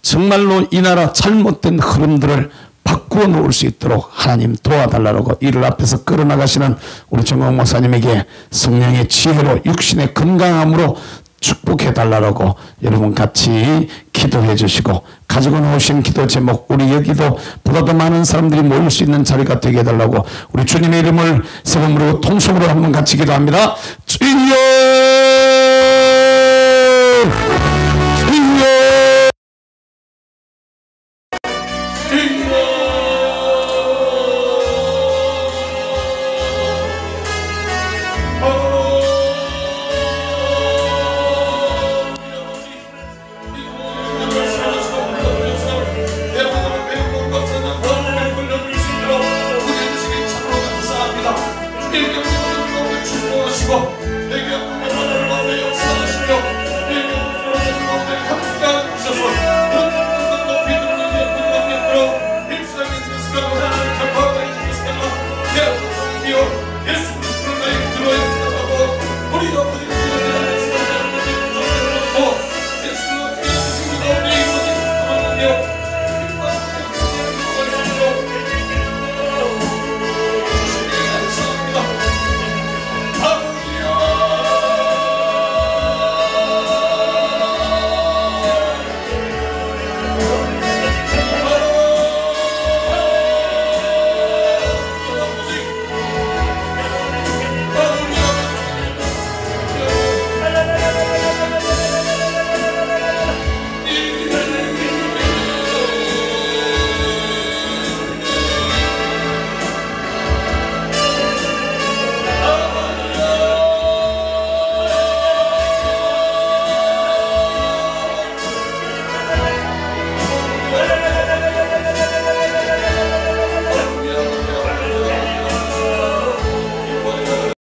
정말로 이 나라 잘못된 흐름들을 바꾸어 놓을 수 있도록 하나님 도와달라고 이를 앞에서 끌어나가시는 우리 정광 목사님에게 성령의 지혜로 육신의 건강함으로 축복해 달라고 여러분 같이 기도해 주시고 가지고 나오신 기도 제목 우리 여기도 보다 더 많은 사람들이 모일 수 있는 자리가 되게 해달라고 우리 주님의 이름을 세 번 부르고 통성으로 한번 같이 기도합니다. 주여